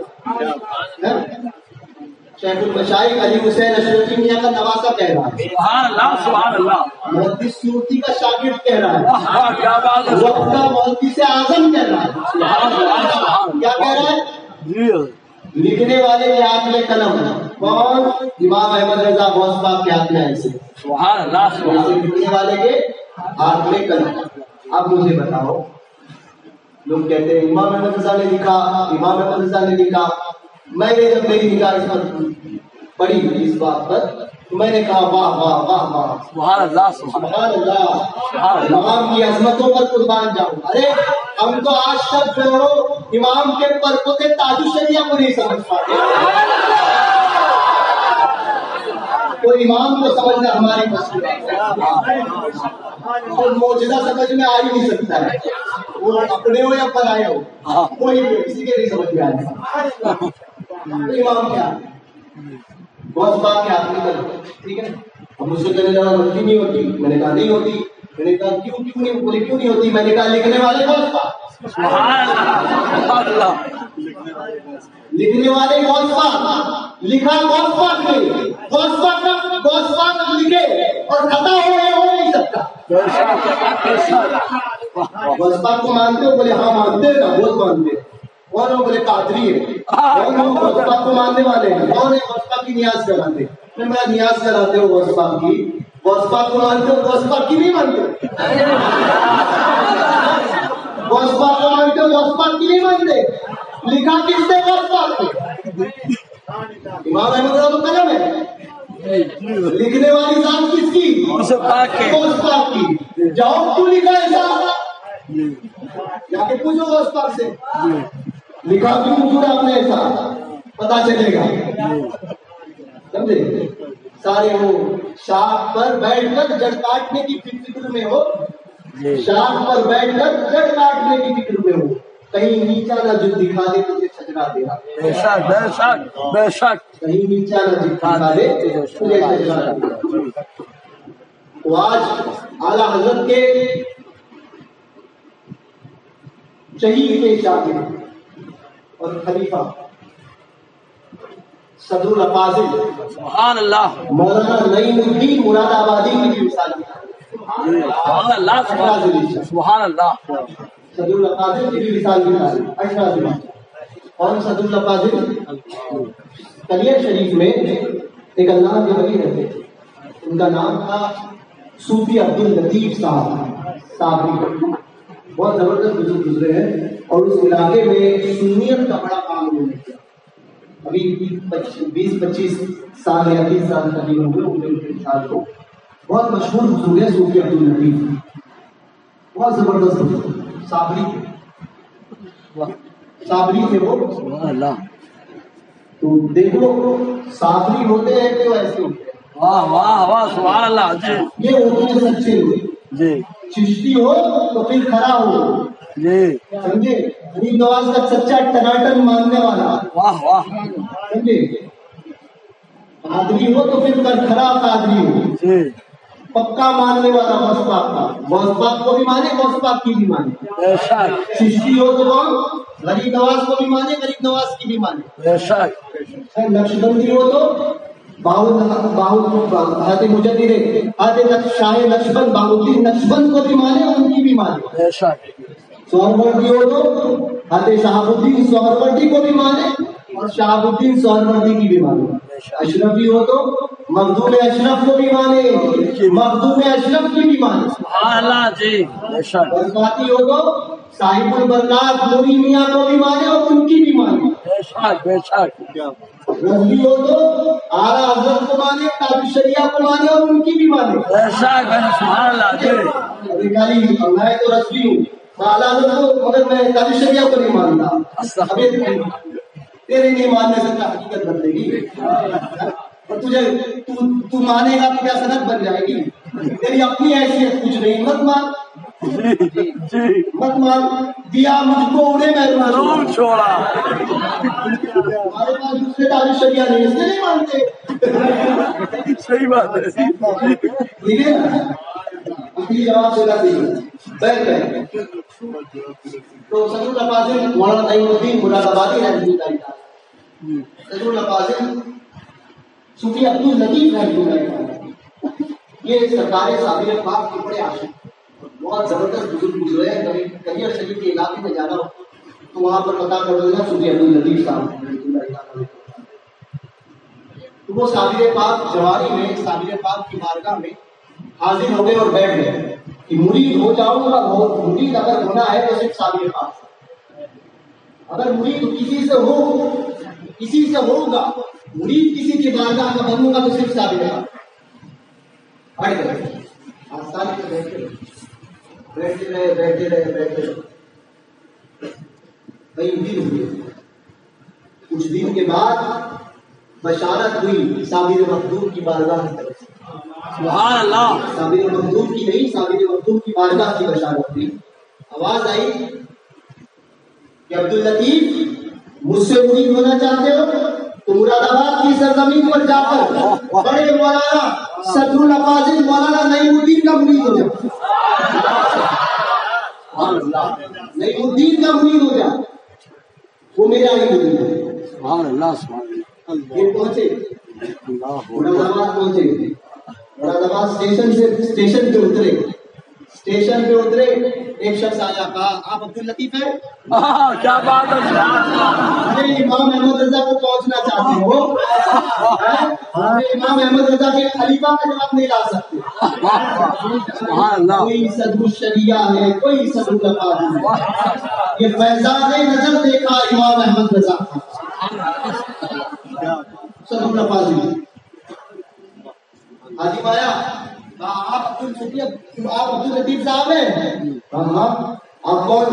S1: شیخ المشائخ علی حسین اشرفی میاں کا نواسہ کہہ رہا ہے، محدث سیوطی کا شاگرد کہہ رہا ہے، وقت کا محدث اعظم کہہ رہا ہے، کیا لکھنے والے کے ہاتھ میں قلم، کون؟ امام احمد رضا غوث پاک کے ہاتھ میں ایسے،
S2: سبحان اللہ،
S1: لکھنے والے کے ہاتھ میں قلم۔ اب مجھے بتاؤ، لوگ کہتے ہیں امام احمد رضا نے لکھا، امام احمد رضا نے لکھا۔ میں نے جب میری نگاہ اس پر پڑی اس بات پر، تو میں نے کہا واہ واہ واہ واہ،
S2: سبحان اللہ،
S1: سبحان اللہ، امام کی عظمتوں پر قربان جاؤں۔ ارے ہم تو آج تک جو ہو امام کے پرکوں کے تاج الشریعہ کو نہیں سمجھ پاتے، تو امام کو سمجھنا ہماری بس کی بات ہے۔ تو معجزہ سمجھ میں آ ہی نہیں سکتا ہے، وہ اپنے ہو یا پرائے ہو، کوئی بھی کسی کے نہیں سمجھ میں آئے۔ امام کیا غوث پاک کے ہاتھ میں، ٹھیک ہے۔ اب مجھ سے کہنے لگا غلطی نہیں ہوتی، میں نے کہا نہیں ہوتی۔ میں نے کہا کیوں نہیں بولے، کیوں نہیں ہوتی؟ میں نے کہا لکھنے والے غوث پاک، لکھنے والے غوث پاک، لکھا غوث پاک نے، غوث پاک لکھے اور خطا ہو نہیں سکتا۔ غوث پاک کو مانتے ہو؟ بولے ہاں مانتے ہیں نا، بہت مانتے ہیں۔ کون ہو؟ بولے قادری ہے۔ کون ہو؟ غوث پاک کو ماننے والے ہیں۔ کون ہے؟ غوث پاک کی نیاز کراتے۔ میں نیاز کراتے ہو غوث پاک کی، غوث پاک کو مانتے ہو، غوث پاک کی نہیں مانتے؟ غوث پاک کو مانتے ہو، غوث پاک کی نہیں مانتے؟ لکھا کس نے غوث پاک نے؟ امام احمد رضا تو قلم ہے، لکھنے والی ذات کس کی؟ غوث پاک کی۔ جاؤ کیوں لکھا ایسا؟ جا کے پوچھو غوث پاک سے، لکھا کیوں پوچھا آپ نے ایسا؟ پتا چلے گا، سمجھے؟ سارے ہو شاخ پر بیٹھ کر جڑ کاٹنے کی فکر میں ہو، شاخ پر بیٹھ کر جڑ کاٹنے کی فکر میں ہو، کہیں نیچا نہ جو دکھا دے تجھے چھجرا دینا،
S2: بے شک بے شک بے شک،
S1: کہیں نیچا نہ دکھا دے تجھے چھجرا دینا۔ تو آج اعلیٰ حضرت کے شہید کے شاگرد اور خلیفہ صدر الافاضل
S2: سبحان اللہ،
S1: مولانا نعیم الدین مراد آبادی کی بھی مثال ہے۔
S2: سبحان اللہ، سبحان اللہ،
S1: صدر الافاضل کی بھی مثال ہے۔ اور صدر الافاضل کلیئر شریف میں ایک اللہ کے ولی رہتے تھے، ان کا نام تھا صوفی عبد اللطیف صاحب، بہت زبردست بزرگ گزرے ہیں، اور اس علاقے میں سنیت کا بڑا کام انہوں نے کیا۔ ابھی 20-25 سال یا 30 سال تقریباً ہوئے ان کے سال کو، بہت مشہور بزرگ ہے صوفی عبد اللطیف، بہت زبردست بزرگ، صابری تھے وہ،
S2: سبحان اللہ،
S1: تو دیکھو صابری ہوتے ہیں تو ایسے ہوتے ہیں،
S2: واہ واہ واہ، سبحان اللہ جی،
S1: یہ ہوتے ہیں سچے ہوئے
S2: جی
S1: چشتی ہو تو پھر کھڑا ہو،
S2: جی،
S1: سمجھے؟ غریب نواز کا سچا ٹناٹن ماننے والا،
S2: واہ واہ،
S1: سمجھے؟ قادری ہو تو پھر کر کھڑا قادری ہو،
S2: جی
S1: پکا ماننے والا غوث پاک کا، غوث پاک کو بھی مانے، غوث پاک کی بھی مانے۔
S2: بے شک
S1: چشتی ہو تو کون؟ غریب نواز کو بھی مانے، غریب نواز کی بھی مانے۔
S2: بے شک،
S1: نقشبندی ہو تو حضرت مجدد حضرت شاہ نقشبند بہاؤالدین نقشبند کو بھی مانے، ان کی بھی مانے۔
S2: بے شک،
S1: سہروردی ہو تو حضرت شہاب الدین سہروردی کو بھی مانے اور شہاب الدین سہروردی کی بھی مانے۔ اشرفی ہو تو مخدوم اشرف کو بھی مانے، مخدوم اشرف کی بھی مانے۔
S2: سبحان اللہ جی، بے شک،
S1: برکاتی ہو تو صاحب البرکات نوری میاں کو بھی مانے اور ان کی بھی مانے۔
S2: بے شک بے شک،
S1: رضوی ہو تو اعلیٰ حضرت کو مانے، تاج الشریعہ کو مانے اور ان کی بھی مانے۔
S2: بے شک، سبحان اللہ جی،
S1: میں تو رضوی ہوں، اعلیٰ حضرت کو، مگر میں تاج الشریعہ کو نہیں مانتا۔ تیرے نہیں ماننے سے کیا حقیقت بدلے گی؟ اور تجھے تو مانے گا تو کیا سند بن جائے گی؟ تیری اپنی حیثیت کچھ نہیں، مت مان، مت مان، دیا مجھ کو اڑے محروم
S2: چھوڑا،
S1: ہمارے پاس دوسرے تاج الشریعہ نہیں، اس لیے نہیں مانتے۔
S2: صحیح بات ہے،
S1: ٹھیک ہے نا؟ اپنی جواب سے بیٹھ گئے تو صدر الافاضل مولانا نعیم الدین مراد آبادی رحمۃ اللہ تعالی، صدر الافاضل صوفی عبد اللطیف رحمۃ اللہ تعالی، یہ سرکار صابر پاک کے بڑے عاشق، بہت زبردست بزرگ گزرے ہیں۔ کبھی کلیئر شریف کے علاقے میں جانا ہو تو وہاں پر پتا کر دینا صوفی عبداللطیف صاحب. تو وہ صابر پاک جواری میں صابر پاک کی بارگاہ میں حاضر ہو گئے اور بیٹھ گئے کہ مرید ہو جاؤں گا. مرید اگر ہونا ہے تو صرف صابر پاک. اگر مرید کسی سے ہوگا, مرید کسی کی بارگاہ کا بنوں گا تو صرف صابر پاک. بیٹھ گئے آستانے پہ بیٹھے رہے. کئی دن ہوئے. کچھ دن کے بعد بشارت ہوئی صابر مخدوم کی بارگاہ کی طرف سے.
S2: سبحان اللہ.
S1: صابر مخدوم کی نہیں, صابر مخدوم کی بارگاہ کی بشارت ہوئی. آواز آئی کہ عبداللطیف مجھ سے مرید ہونا چاہتے ہو تو مراد آباد کی سرزمین پر جا کر بڑے مولانا صدر الافاضل مولانا نعیم الدین کا مرید ہو جاؤ. نعیم الدین کا مرید ہو جاؤ, وہ میرا ہی مرید ہے.
S2: سبحان اللہ. سبحان اللہ.
S1: یہ پہنچے مراد آباد پہنچے. مراد آباد اسٹیشن پہ اترے. ایک شخص آیا, کہا آپ عبداللطیف ہیں؟
S2: کیا بات ہے.
S1: ارے امام احمد رضا کو پہنچنا چاہتے ہو؟ امام احمد رضا کے خلیفہ کا جواب نہیں لا سکتے. کوئی صدر الشریعہ ہے, کوئی صدر الافاضل ہے. یہ فیضان نظر دیکھا امام احمد رضا کا صدر الافاضل. حاجی آیا, آپ عبداللطیف صاحب ہیں؟ ہاں. آپ کون؟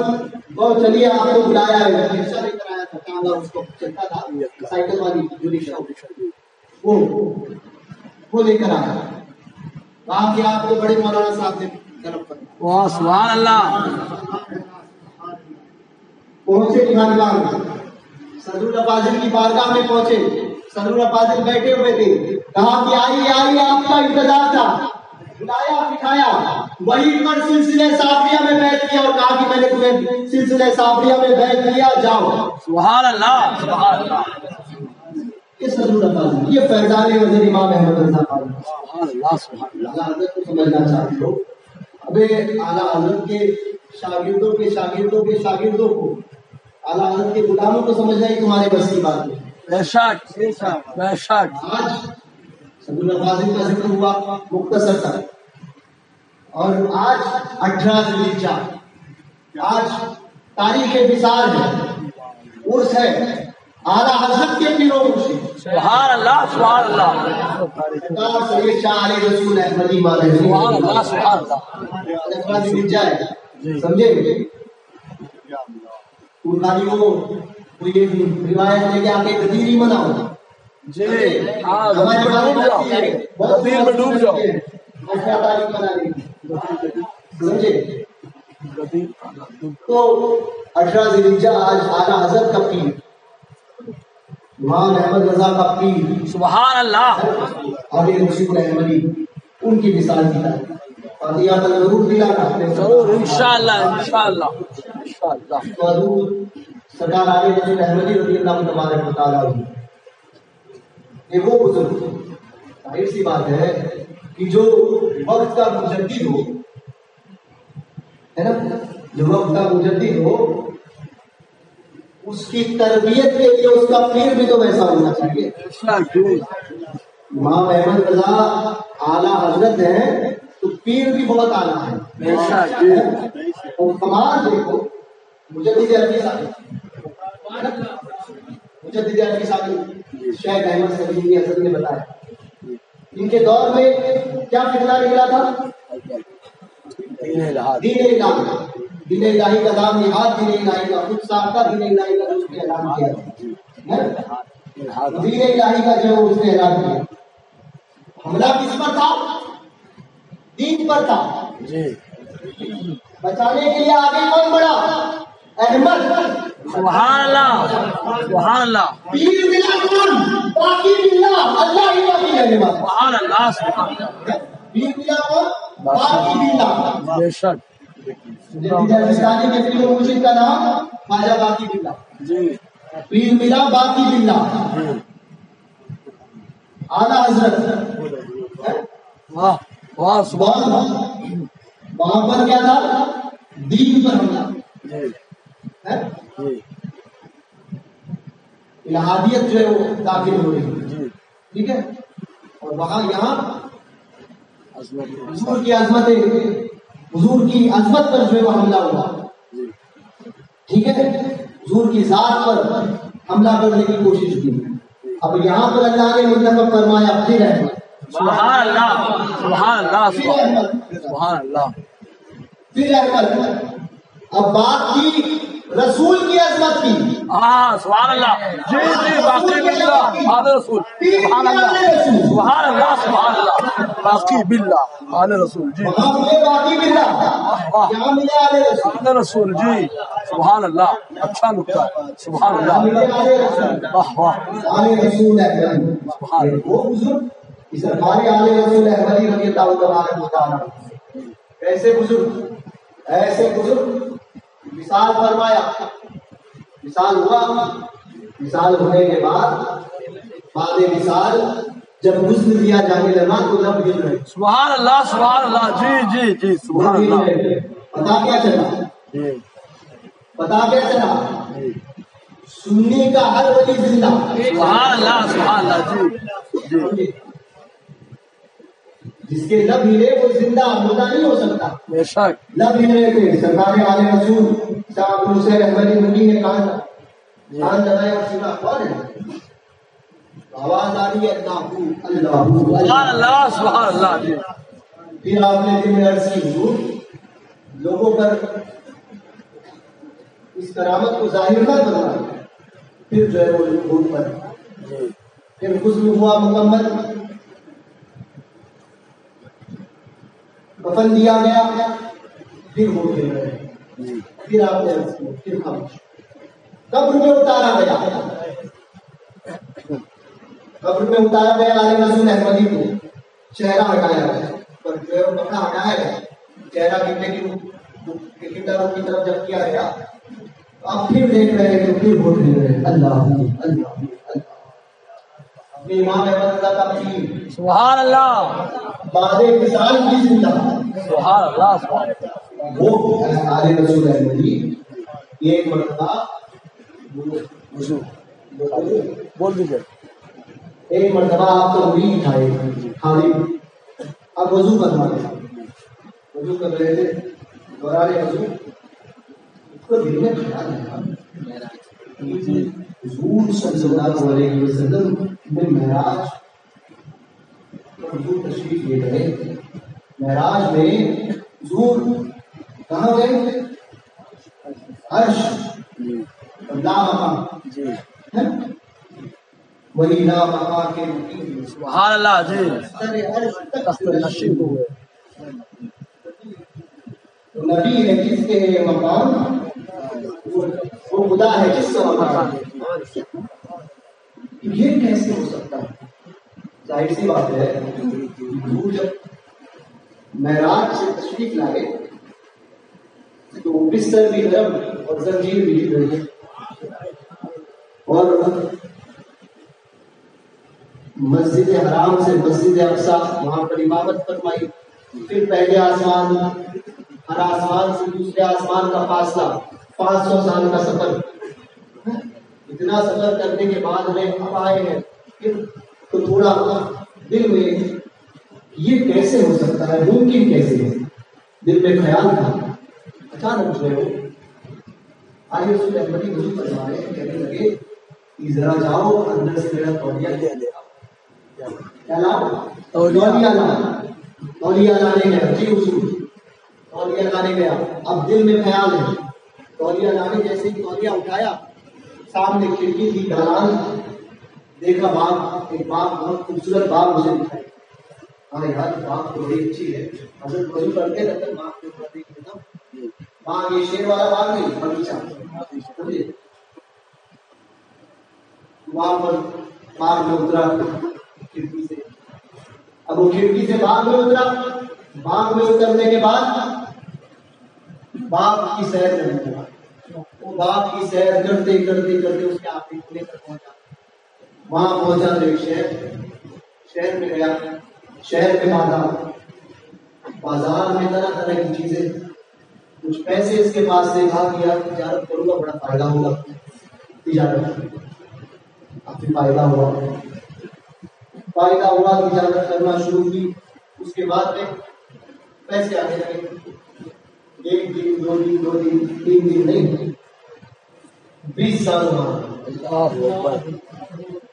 S1: چلیے آپ کو بلایا ہے. رکشہ لے کر آیا تھا, کہاں اس کو چلتا تھا سائیکل والی جو رکشہ, وہ لے کر آیا. کہا کہ آپ کو بڑے مولانا صاحب نے طرف پر.
S2: سبحان اللہ.
S1: پہنچے خانقاہ, صدر الافاضل کی بارگاہ میں پہنچے. صدر الافاضل بیٹھے ہوئے تھے. کہا کہ آئیے آپ کا انتظار تھا. بلایا, بٹھایا, وہیں پر سلسلہ صافیہ میں بیعت کیا اور کہا کہ میں نے تمہیں سلسلہ صافیہ میں بیعت کیا, جاؤ.
S2: سبحان اللہ. سبحان اللہ.
S1: یہ صدر الافاضل, یہ فیضان نظر امام احمد رضا خان.
S2: سبحان اللہ. سبحان اللہ.
S1: اعلیٰ حضرت کو سمجھنا چاہتے ہو. ابے اعلیٰ حضرت کے شاگردوں کو, اعلیٰ حضرت کے غلاموں کو سمجھنا ہی تمہارے بس کی بات ہے.
S2: بے شک.
S1: آج صدر الافاضل کا ذکر ہوا مختصر تھا, اور آج 18 ذوالحجہ, آج تاریخ وصال ہے, عرس ہے اعلیٰ حضرت کے پیروں مرشد.
S2: سبحان اللہ. سبحان اللہ.
S1: سید شاہ علی رسول احمدی مالک.
S2: سبحان اللہ. سبحان اللہ.
S1: 18 ذوالحجہ ہے, سمجھے. کوئی روایت لے کے آ کے غدیر ہی مناؤ.
S2: جی ہاں, غدیر میں ڈوب جاؤ.
S1: تو 18 ذوالحجہ آج اعلیٰ حضرت کا پیر امام احمد رضا کا پیر
S2: سبحان اللہ.
S1: علی رسول احمدی, ان کی مثال دیا اور یا ضرور دلانا
S2: ضرور انشاءاللہ. انشاءاللہ.
S1: ضرور سرکار علی رسول احمدی رضی اللہ تبارک و تعالیٰ. یہ وہ بزرگ, ظاہر سی بات ہے کہ جو وقت کا مجدد ہو, ہے نا, جو وقت کا مجدد ہو, اس کی تربیت کے لیے اس کا پیر بھی تو ویسا ہونا چاہیے. امام احمد رضا اعلیٰ حضرت ہیں تو پیر بھی بہت اعلیٰ ہے. اور کمال دیکھو, مجدد عربی صاحب شیخ احمد سبیلی حضرت نے بتایا, ان کے دور میں کیا فتنہ نکلا تھا؟ دین الہی کا نام نہاد, دین الہی کا خود ساختہ دین الہی کا اس نے اعلان کیا. دین الہی کا جو اس نے اعلان کیا, حملہ کس پر تھا؟ دین پر تھا. بچانے کے لیے آگے کون بڑھا؟ احمد.
S2: سبحان اللہ. سبحان اللہ.
S1: پیر ملا کون؟ باقی ملا, اللہ ہی باقی رہنے والا.
S2: سبحان اللہ. سبحان اللہ.
S1: پیر ملا کون؟ باقی ملا.
S2: بے شک.
S1: ہندوستانی کے پیر مرشد کا نام خواجہ باقی ملا. پیر ملا باقی ملا, اعلیٰ حضرت.
S2: واہ واہ. سبحان اللہ.
S1: وہاں پر کیا تھا؟ دین پر حملہ, الہادیت جو ہے وہ داخل ہو رہی ہے، ٹھیک ہے، اور وہاں یہاں حضور کی عظمت، حضور کی عظمت پر جو ہے وہ حملہ ہوا، ٹھیک ہے، حضور کی ذات پر حملہ کرنے کی کوشش کی. اب یہاں پر اللہ نے منتخب فرمایا پھر احمد.
S2: سبحان اللہ، سبحان اللہ، سبحان اللہ.
S1: پھر احمد. اب بات کی رسول کی عظمت کی.
S2: ہاں سبحان اللہ. جی جی باقی باللہ آل رسول. سبحان اللہ، سبحان اللہ، سبحان اللہ. باقی باللہ آل رسول. جی
S1: وہاں ملے باقی باللہ، یہاں ملے آل رسول.
S2: آل رسول. جی سبحان اللہ، اچھا نکتہ ہے. سبحان
S1: یہاں ملے
S2: اللہ.
S1: آل رسول.
S2: واہ واہ.
S1: آل رسول احمد.
S2: سبحان اللہ.
S1: وہ بزرگ اس ہمارے آل رسول احمدی رضی اللہ تبارک و تعالی. ایسے بزرگ، ایسے بزرگ مثال فرمایا. مثال ہوا، مثال ہونے کے بعد مثال جب غسل دیا جانے لگا تو لب گر رہے.
S2: سبحان اللہ، سبحان اللہ. جی جی جی سبحان اللہ.
S1: پتا کیا چلا؟
S2: جی
S1: پتا کیا چلا؟ سنی کا ہر ولی زندہ.
S2: سبحان اللہ، سبحان اللہ. جی جی
S1: جس کے لب ہلے وہ زندہ مردہ نہیں ہو سکتا.
S2: بے شک.
S1: لب ہلے تھے سرکار عالم رسول صاحب عبد الحسین احمدی منی نے کان لگایا اور سنا کون ہے؟ آواز آ رہی ہے اللہ اللہ
S2: سبحان اللہ، سبحان اللہ. جی
S1: پھر آپ نے دل میں عرض کی حضور لوگوں پر اس کرامت کو ظاہر نہ کرنا. پھر جو ہے وہ لوگوں پر پھر غسل ہوا مکمل، کفن دیا گیا، پھر وہ پھر رہے. پھر آپ نے عرض کی، پھر خاموش. قبر میں اتارا گیا، قبر میں اتارا گیا عالم رسول احمدی کو. چہرہ ہٹایا گیا، پر جو ہے وہ کپڑا ہٹایا گیا، چہرہ قبلے کی طرف جب کیا گیا آپ پھر دیکھ رہے ہیں تو پھر گھٹ نہیں رہے. اللہ اللہ اللہ. اپنے امام احمد رضا کا پیر
S2: سبحان اللہ،
S1: بعد مثال کی زندہ.
S2: سبحان اللہ، سبحان اللہ.
S1: وہ عالم رسول احمدی ایک مرتبہ
S2: بول دیجیے.
S1: ایک مرتبہ آپ کو مرید اٹھائے خالی، اب وضو کروا رہے، وضو کر رہے تھے، دوران وضو اس کو دل میں خیال آیا حضور صلی اللہ علیہ وسلم میں معراج حضور تشریف لے گئے. معراج میں حضور کہاں گئے؟ عرش لا مقام، وہی لا مقام کے مقیم.
S2: سبحان اللہ. جی تخت نشین ہوئے.
S1: نبی ہے جس کے مقام، وہ خدا ہے جس کا مقام. یہ کیسے ہو سکتا ہے؟ ظاہر سی بات ہے حضور جب معراج سے تشریف لائے تو بستر بھی نرم اور زنجیر بھی ہل رہی ہے، اور مسجد حرام سے مسجد اقصی وہاں پر امامت فرمائی. پھر پہلے آسمان، ہر آسمان سے دوسرے آسمان کا فاصلہ 500 سال کا سفر. اتنا سفر کرنے کے بعد میں اب آئے ہیں پھر تو تھوڑا دل میں یہ کیسے ہو سکتا ہے، ممکن کیسے ہے؟ دل میں خیال تھا. اچانک جو ہے آئے رسول احمدی وضو فرما رہے ہیں، کہنے لگے کہ ذرا جاؤ اندر سے میرا تولیہ لے آؤ. کیا لاؤ؟ تولیہ لاؤ. تولیہ لانے گیا. جی حضور تولیہ لانے گیا. اب دل میں خیال ہے تولیہ لانے، جیسے ہی تولیہ اٹھایا سامنے کھڑکی تھی، ڈالان دیکھا باغ، ایک باغ بہت خوبصورت باغ مجھے دکھائی. ہاں یار باغ تو بڑی اچھی ہے. حضرت وضو کرتے رہتے باغ کے اوپر دیکھ لیتا ہوں. باغ یہ شیر والا باغ نہیں، باغیچہ. وہاں پر باغ میں اترا کھڑکی سے. اب وہ کھڑکی سے باغ میں اترا. باغ میں اترنے کے بعد باغ کی سیر کرنے لگا. وہ باغ کی سیر کرتے کرتے کرتے اس کے آخری کونے پر پہنچا. وہاں پہنچا تو ایک شہر میں گیا. شہر میں بازار میں طرح طرح کی چیزیں کچھ پیسے اس کے پاس سے کہا کہ یار تجارت کروں گا بڑا فائدہ ہوگا، تجارت کافی فائدہ ہوا تجارت کرنا شروع کی. اس کے بعد میں پیسے آنے لگے، 1 دن 2 دن 2 دن 3 دن نہیں، 20 سال ہوا.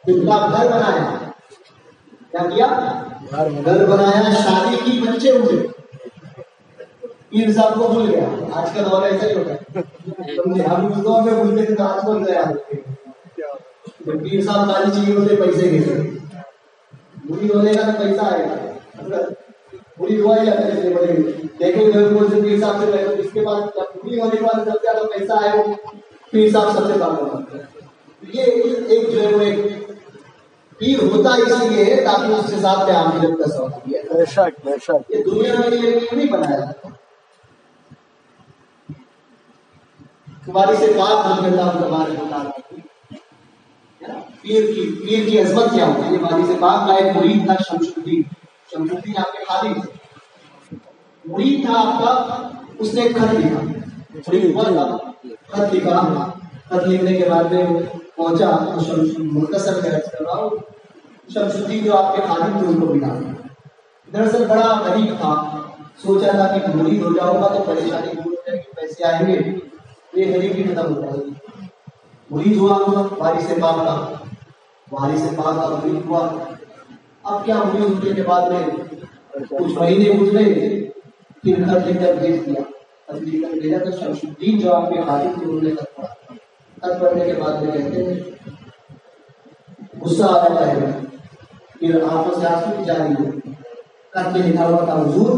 S1: گھر بنایا، کیا کیا؟ گھر بنایا، شادی کی، بچے ہوئے. پیر صاحب کو بھول گیا. آج کا دور ایسا ہی ہوتا ہے، ہم اس دور میں بھولتے تھے تو آج بول گیا. پیر صاحب خالی چاہیے ہوتے پیسے کے لیے، بری ہونے کا تو پیسہ آئے گا، بری دعا ہی آتا ہے. بڑے دیکھیں گے پیر صاحب سے پہلے اس کے بعد بری ہونے کے بعد سب سے زیادہ پیسہ آئے وہ پیر صاحب سب سے کام کرتے ہیں. یہ ایک جو ہے وہ ایک پیر ہوتا اس لیے ہے تاکہ اس کے ساتھ میں آخرت کا سوال کیا. بے شک بے شک، یہ دنیا کے لیے نہیں بنایا. تمہاری سے بات نہیں کرتا ہوں تمہارے مطابق پیر کی عظمت کیا ہوتی ہے. والی سے پاک کا ایک مرید تھا شمس الدین آپ کے خادم تھے، مرید تھا آپ کا. اس نے ایک خط لکھا، خط لکھنے کے بعد میں پہنچا تو مختصر میں عرض کر رہا ہوں، شمس الدین جو آپ کے خادم تھے ان کو ملا. دراصل بڑا غریب تھا، سوچا تھا کہ مرید ہو جاؤں گا تو پریشانی دور ہو جائے گی، پیسے آئیں گے، یہ غریبی ختم ہو جائے گی. مرید ہوا وارث پاک کا، مرید ہوا. اب کیا مرید ہونے کے بعد میں کچھ مہینے گزرے، پھر خط لکھ کر بھیج دیا. خط لکھ کر بھیجا تو شمس الدین جو آپ کے خادم تھے انہوں نے خط پڑھا. خط پڑھنے کے بعد میں کہتے ہیں غصہ آ جاتا ہے، پھر آنکھوں سے آنسو کی جاری ہوئی. خط میں لکھا ہوا تھا حضور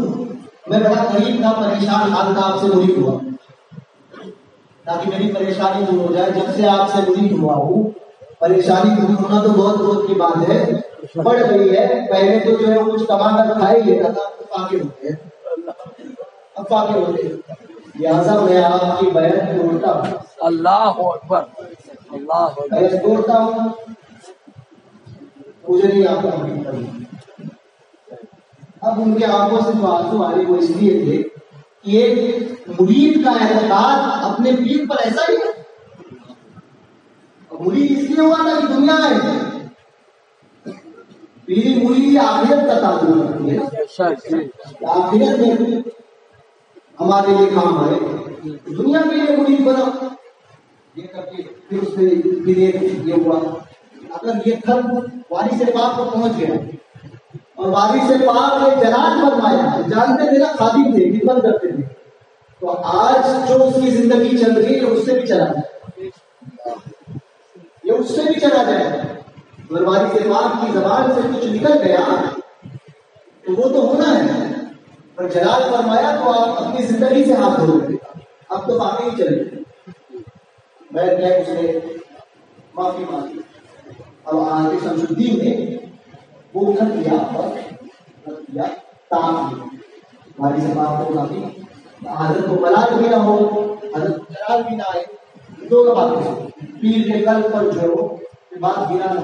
S1: میں بڑا غریب تھا، پریشان حال تھا، آپ سے مرید ہوا تاکہ میری پریشانی دور ہو جائے. جب سے آپ سے مرید ہوا ہوں پریشانی دور ہونا تو بہت بہت کی بات ہے، بڑھ گئی ہے. پہلے تو جو ہے کچھ کما کر کھا ہی لیتا تھا، اب فاقے ہوتے ہیں، اب فاقے ہوتے ہیں. لہٰذا میں آپ کی بیعت توڑتا ہوں.
S2: اللہ اکبر، اللہ اکبر.
S1: بیعت توڑتا ہوں، مجھے نہیں آپ کا مرید کرنا. اب ان کے آنکھوں سے جو آنسو آ رہے وہ اس لیے تھے کہ ایک مرید کا اعتقاد اپنے پیر پر ایسا ہی ہے. مرید اس لیے ہوا تھا کہ دنیا ہے، پیری مرید آخرت کا تعلق رکھتی ہے. آخرت میں ہمارے لیے کام آئے، دنیا کے لیے مرید بنا یہ کر کے پھر اس سے پھر یہ ہوا. اگر یہ خط وارث پاک کو پہنچ گیا اور وارث پاک نے جلال فرمایا، جانتے تھے نا خادم تھے، خدمت کرتے تھے، تو آج جو اس کی زندگی چل رہی ہے اس سے بھی چلا جائے، یہ اس سے بھی چلا جائے. اگر وارث پاک کی زبان سے کچھ نکل گیا تو وہ تو ہونا ہے، پر جلال فرمایا تو آپ اپنی زندگی سے ہاتھ دھو گئے، اب تو باقی ہی چلے. میں کیا اس نے معافی مانگی. اب آج شمس الدین نے وہ خط لیا اور تاپ وارث پاک کو کافی حضرت کو ملال بھی نہ ہو، حضرت جلال بھی نہ آئے. دونوں باتیں پیر کے قلب پر جو وہ بات گرا نہ،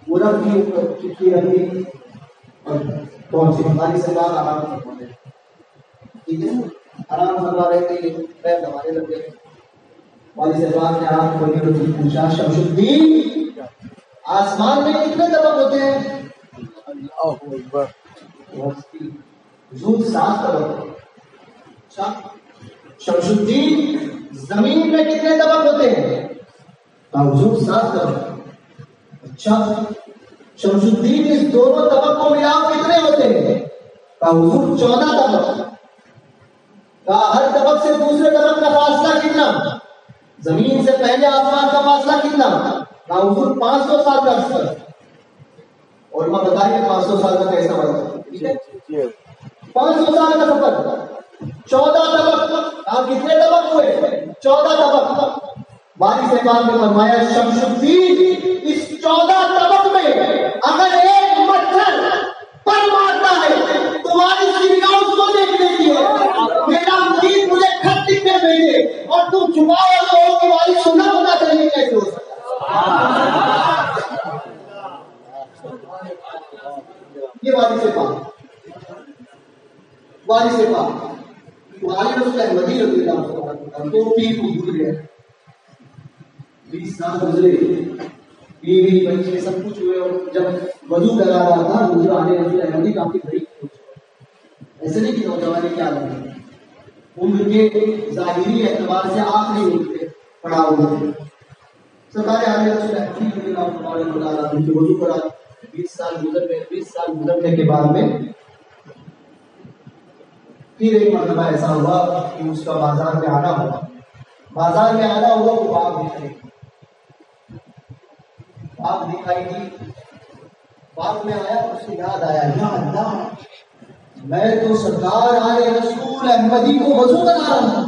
S1: وہ رکھ دی چٹھی رکھ دی اور پہنچے. وارث پاک آرام سے پہنچے، ٹھیک ہے، آرام فرما رہے تھے، پیر دبانے لگ گئے. وارث پاک نے آرام کرنے کو پوچھا شمس الدین آسمان میں کتنے طبق ہوتے ہیں؟
S2: اللہ اکبر.
S1: حضور 7 طبق. شمس الدین زمین میں کتنے طبق ہوتے ہیں؟ حضور 7 طبق. اچھا شمس الدین اس دونوں طبق کو ملا کتنے ہوتے ہیں؟ حضور 14 طبق. ہر طبق سے دوسرے طبق کا فاصلہ کتنا؟ زمین سے پہلے آسمان کا فاصلہ کتنا؟ حضور 500 سال کا سفر. اور میں بتائیے 500 سال کا کیسا بڑا؟ 500 سال کا سفر، 14 طبق. آپ کتنے طبق ہوئے؟ 14 طبق. وارث پاک نے فرمایا شمس الدین اس 14 طبق میں اگر ایک مچھر پر مارتا ہے تو وارث کی نگاہ اس کو دیکھ لیتی ہے. میرا مرید مجھے خط لکھ کر بھیجے اور تم چھپایا تو کہ وارث سننا ہوتا چاہیے، کیسے ہو سکتا؟ یہ وارث پاک. وارث پاک رسول احمدی رضی اللہ عنہ تو پیر کو بھول گیا. 20 سال گزرے, بیوی بچے سب کچھ ہوئے, اور جب وضو کرا رہا تھا حضور علیہ رسول احمدی کافی قریب تھے. ایسے نہیں کہ نوجوانی کیا لگے, عمر کے ظاہری اعتبار سے آخری عمر پہ پڑا ہوئے تھے. سرکار علیہ رسول احمدی رضی اللہ عنہ کی وضو کرا. 20 سال گزرنے کے بعد میں پھر ایک مرتبہ ایسا ہوا کہ اس کا بازار میں آنا ہوا. بازار میں آنا ہوا وہ باغ دکھائی دی. باغ میں آیا, اس کو یاد آیا, یا اللہ میں تو سرکار علیہ رسول احمدی کو وضو کرا رہا تھا,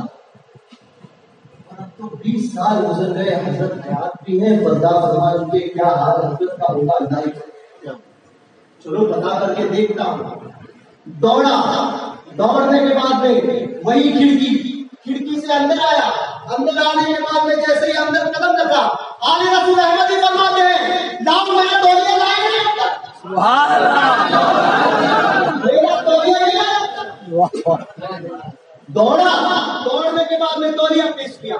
S1: تو 20 سال گزر گئے, حضرت حیات بھی ہے, پردہ فرما ان کے کیا حال حضرت کا ہوگا اللہ ہی. چلو پتا کر کے دیکھتا ہوں. دوڑا, دوڑنے کے بعد میں وہی کھڑکی سے اندر آیا. اندر آنے کے بعد میں جیسے ہی اندر قدم رکھا, علیہ رسول احمدی فرماتے ہیں لاؤ میرا تولیہ لائے نہیں اندر. سبحان اللہ, میرا تولیہ نہیں آیا. دوڑا, دوڑنے کے بعد میں تولیہ پیش کیا.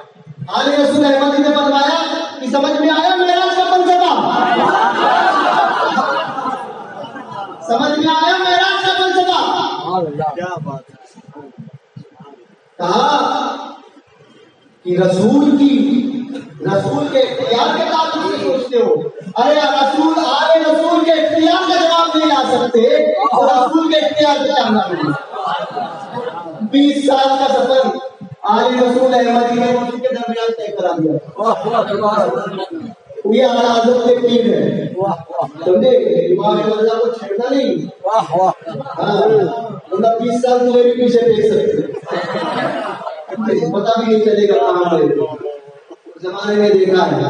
S1: علیہ رسول احمدی نے فرمایا کہ سمجھ میں آیا معراج کا فلسفہ, سمجھ میں آیا معراج کا فلسفہ. کیا بات ہے. کہا کہ رسول کے اختیار کے تعلق سے سوچتے ہو. ارے رسول آئے, رسول کے اختیار کا جواب نہیں آ سکتے, رسول کے اختیار سے جاننا نہیں. 20 سال کا سفر علیہ رسول احمدی نے ان کے درمیان طے کرا دیا. یہ اعلیٰ حضرت کے پیر ہے, سمجھے, امام رضا کو چھیڑنا نہیں. ہاں 20 سال تمہیں بھی پیچھے دیکھ سکتے, پتا بھی نہیں چلے گا کہاں پہ. زمانے میں دیکھا ہے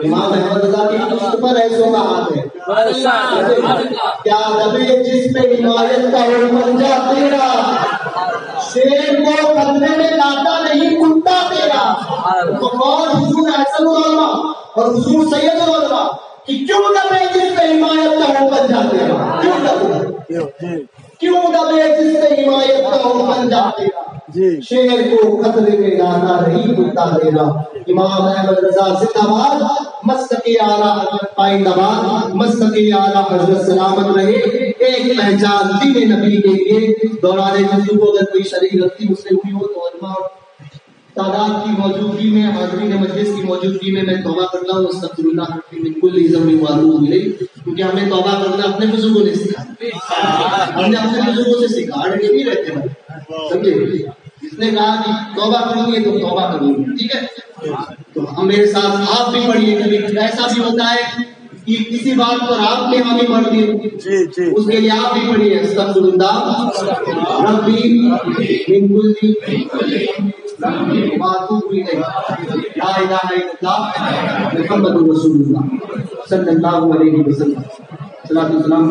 S1: امام احمد رضا کی پشت پر ایسوں کا ہاتھ ہے. کیا دبے جس پہ حمایت کا پنجہ تیرا, شیر کو خطرے میں لاتا نہیں کتا تیرا. اور حضور احسن العلماء اور حضور سید العلماء کہ کیوں دبے جس پہ حمایت کا پنجہ تیرا, کیوں دبے جس پہ حمایت کا پنجہ تیرا. شیر کو خطرے میں لانا نہیں کتا تیرا. امام احمد رضا زندہ باد, مستقی اعلیٰ حضرت پائندہ باد, مستقی اعلیٰ حضرت سلامت رہے. ایک پہچان دین نبی کے لیے دوران وضو کو اگر کوئی شریک رکھتی مسلم بھی ہو تو علماء تعداد کی موجودگی میں, حاضرین مجلس کی موجودگی میں توبہ کرتا ہوں. استغفر اللہ من کل ذنب واتوب الیہ, کیونکہ ہمیں توبہ کرنا اپنے بزرگوں نے سکھایا. ہم نے اپنے بزرگوں سے سیکھا, اڑ کے نہیں رہتے ہیں, سمجھے. جس نے کہا کہ توبہ کروں گی تو توبہ کروں گی, ٹھیک ہے. تو ہم میرے ساتھ آپ بھی پڑھیے. کبھی ایسا بھی ہوتا ہے کہ کسی بات پر آپ نے ہمیں پڑھ دی, اس کے لیے آپ بھی پڑھیے. استغفر اللہ ربی من کل ذنب واتوب الیہ, لا الہ الا اللہ محمد رسول اللہ صلی اللہ علیہ وسلم. صلاۃ و سلام.